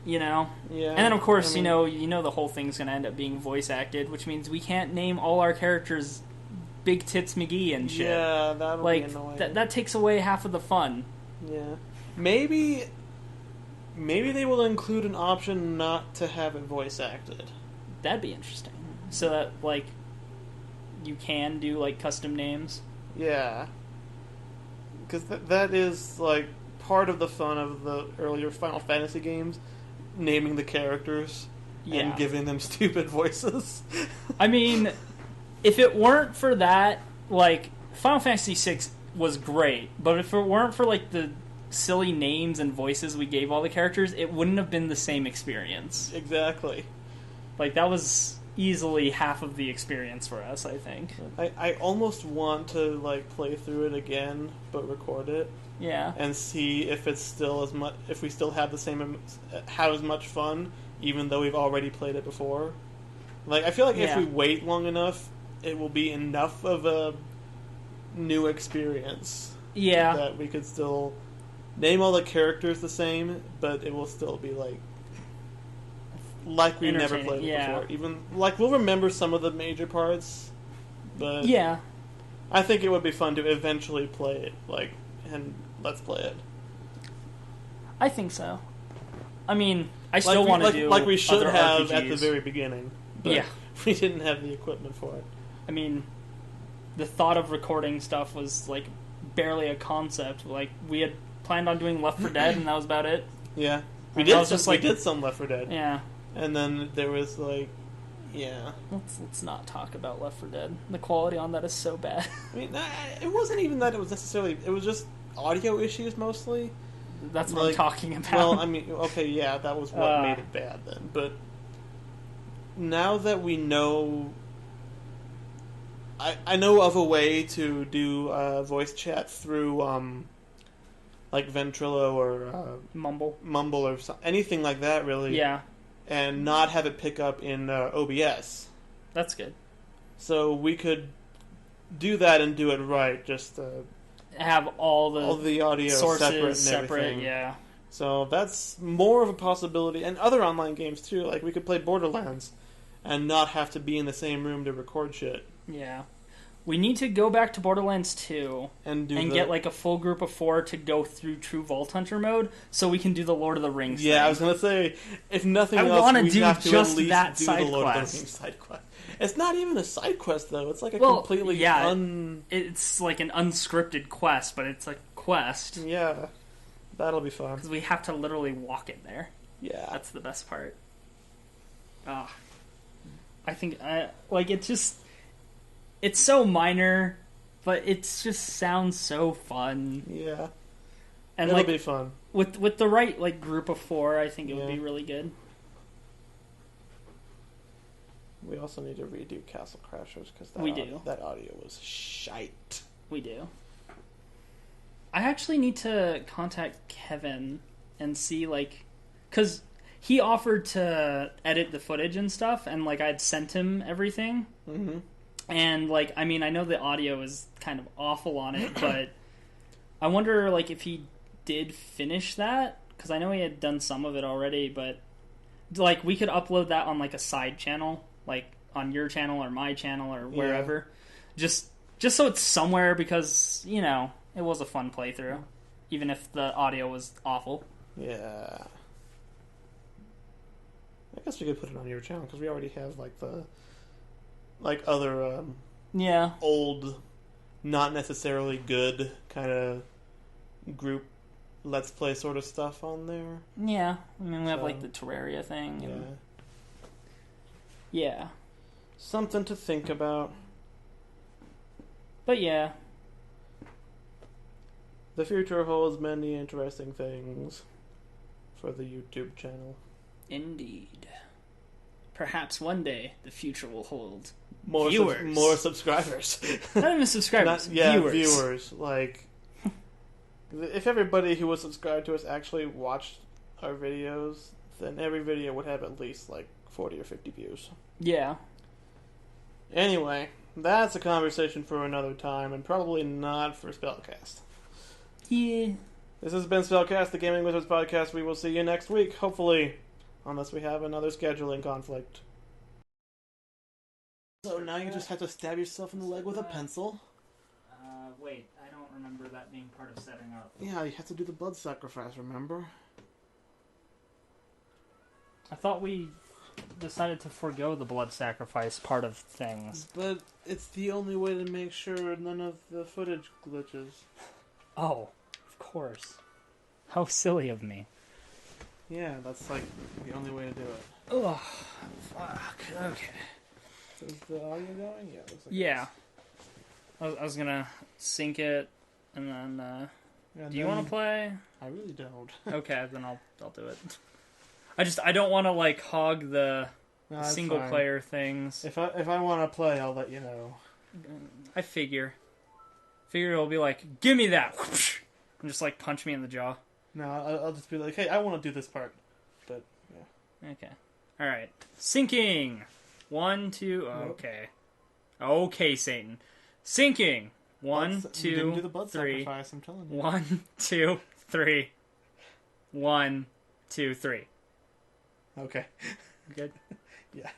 [SPEAKER 2] You know?
[SPEAKER 1] Yeah.
[SPEAKER 2] And then of course, you know the whole thing's gonna end up being voice acted, which means we can't name all our characters Big Tits McGee and shit.
[SPEAKER 1] Yeah, that'll
[SPEAKER 2] like,
[SPEAKER 1] be annoying.
[SPEAKER 2] That takes away half of the fun.
[SPEAKER 1] Yeah. Maybe they will include an option not to have it voice acted.
[SPEAKER 2] That'd be interesting. So that, like, you can do, like, custom names.
[SPEAKER 1] Yeah. Because that is, like, part of the fun of the earlier Final Fantasy games, naming the characters and giving them stupid voices.
[SPEAKER 2] I mean, if it weren't for that, like, Final Fantasy VI was great, but if it weren't for, like, the silly names and voices we gave all the characters, it wouldn't have been the same experience.
[SPEAKER 1] Exactly.
[SPEAKER 2] Like, that was easily half of the experience for us, I think.
[SPEAKER 1] I almost want to, like, play through it again, but record it.
[SPEAKER 2] Yeah.
[SPEAKER 1] And see if it's still as much, if we still have the same, have as much fun, even though we've already played it before. Like, I feel like if we wait long enough, it will be enough of a new experience.
[SPEAKER 2] Yeah.
[SPEAKER 1] That we could still name all the characters the same, but it will still be like we never played it before. Even like we'll remember some of the major parts, but
[SPEAKER 2] yeah,
[SPEAKER 1] I think it would be fun to eventually play it, like, and let's play it.
[SPEAKER 2] I think so. I mean, I still want to do
[SPEAKER 1] like we should have
[SPEAKER 2] RPGs.
[SPEAKER 1] at the very beginning. But we didn't have the equipment for it.
[SPEAKER 2] I mean, the thought of recording stuff was like barely a concept. Like we had planned on doing Left 4 Dead, and that was about it.
[SPEAKER 1] Yeah, we
[SPEAKER 2] did
[SPEAKER 1] some Left 4 Dead.
[SPEAKER 2] Yeah,
[SPEAKER 1] and then there was like,
[SPEAKER 2] Let's not talk about Left 4 Dead. The quality on that is so bad.
[SPEAKER 1] I mean, it wasn't even that it was necessarily. It was just audio issues mostly.
[SPEAKER 2] That's what I'm talking about.
[SPEAKER 1] Well, I mean, okay, yeah, that was what made it bad then. But now that we know, I know of a way to do voice chat through like Ventrilo or Mumble or anything like that, really.
[SPEAKER 2] Yeah.
[SPEAKER 1] And not have it pick up in OBS.
[SPEAKER 2] That's good.
[SPEAKER 1] So we could do that and do it right. Just
[SPEAKER 2] have all the
[SPEAKER 1] audio
[SPEAKER 2] sources
[SPEAKER 1] separate and everything.
[SPEAKER 2] Yeah.
[SPEAKER 1] So that's more of a possibility. And other online games too. Like we could play Borderlands and not have to be in the same room to record shit.
[SPEAKER 2] Yeah. We need to go back to Borderlands 2
[SPEAKER 1] and
[SPEAKER 2] get like a full group of 4 to go through true Vault Hunter mode so we can do the Lord of the Rings thing.
[SPEAKER 1] I was going to say, if nothing else, we have to at least do the Lord of the Rings side quest. It's not even a side quest, though. It's like a completely
[SPEAKER 2] It's like an unscripted quest, but it's a quest.
[SPEAKER 1] Yeah. That'll be fun.
[SPEAKER 2] Because we have to literally walk it there.
[SPEAKER 1] Yeah.
[SPEAKER 2] That's the best part. I think, it's so minor, but it just sounds so fun.
[SPEAKER 1] Yeah.
[SPEAKER 2] And
[SPEAKER 1] it'll be fun.
[SPEAKER 2] With the right, group of 4, I think it would be really good.
[SPEAKER 1] We also need to redo Castle Crashers, because that audio was shite.
[SPEAKER 2] We do. I actually need to contact Kevin and see, because he offered to edit the footage and stuff, and, I'd sent him everything.
[SPEAKER 1] Mm-hmm.
[SPEAKER 2] And, I know the audio is kind of awful on it, but I wonder, if he did finish that, because I know he had done some of it already, but, we could upload that on, a side channel, on your channel or my channel or wherever. Yeah. Just so it's somewhere, because, it was a fun playthrough, even if the audio was awful.
[SPEAKER 1] Yeah. I guess we could put it on your channel, because we already have, the... other... old, not necessarily good kind of group Let's Play sort of stuff on there.
[SPEAKER 2] Yeah. I mean, we have, the Terraria thing.
[SPEAKER 1] Yeah.
[SPEAKER 2] And... Yeah.
[SPEAKER 1] Something to think about.
[SPEAKER 2] But yeah.
[SPEAKER 1] The future holds many interesting things for the YouTube channel.
[SPEAKER 2] Indeed. Perhaps one day the future will hold
[SPEAKER 1] more
[SPEAKER 2] viewers.
[SPEAKER 1] More subscribers.
[SPEAKER 2] Not even subscribers. Viewers.
[SPEAKER 1] If everybody who was subscribed to us actually watched our videos, then every video would have at least 40 or 50 views.
[SPEAKER 2] Yeah.
[SPEAKER 1] Anyway, that's a conversation for another time, and probably not for SpellCast.
[SPEAKER 2] Yeah.
[SPEAKER 1] This has been SpellCast, the Gaming Wizards podcast. We will see you next week, hopefully, unless we have another scheduling conflict. So now you just have to stab yourself in the leg with a pencil.
[SPEAKER 2] Wait, I don't remember that being part of setting up.
[SPEAKER 1] Yeah, you have to do the blood sacrifice, remember?
[SPEAKER 2] I thought we decided to forego the blood sacrifice part of things.
[SPEAKER 1] But it's the only way to make sure none of the footage glitches.
[SPEAKER 2] Oh, of course. How silly of me.
[SPEAKER 1] Yeah, that's the only way to do it.
[SPEAKER 2] Oh, fuck. Okay.
[SPEAKER 1] Is the audio going? Yeah, looks like
[SPEAKER 2] yeah. I was gonna sync it, and then, do you want to play?
[SPEAKER 1] I really don't.
[SPEAKER 2] Okay, then I'll do it. I don't want to, hog the single-player things.
[SPEAKER 1] If I want to play, I'll let you know.
[SPEAKER 2] I figure it'll be give me that! And just, punch me in the jaw.
[SPEAKER 1] No, I'll just be hey, I want to do this part. But, yeah.
[SPEAKER 2] Okay. Alright. Syncing! 1, 2... Okay. Okay, Satan. Syncing! 1, 2,
[SPEAKER 1] you didn't do the blood
[SPEAKER 2] 3.
[SPEAKER 1] Sacrifice, I'm telling you.
[SPEAKER 2] 1, 2, 3. 1, 2, 3.
[SPEAKER 1] Okay.
[SPEAKER 2] Good?
[SPEAKER 1] Yeah.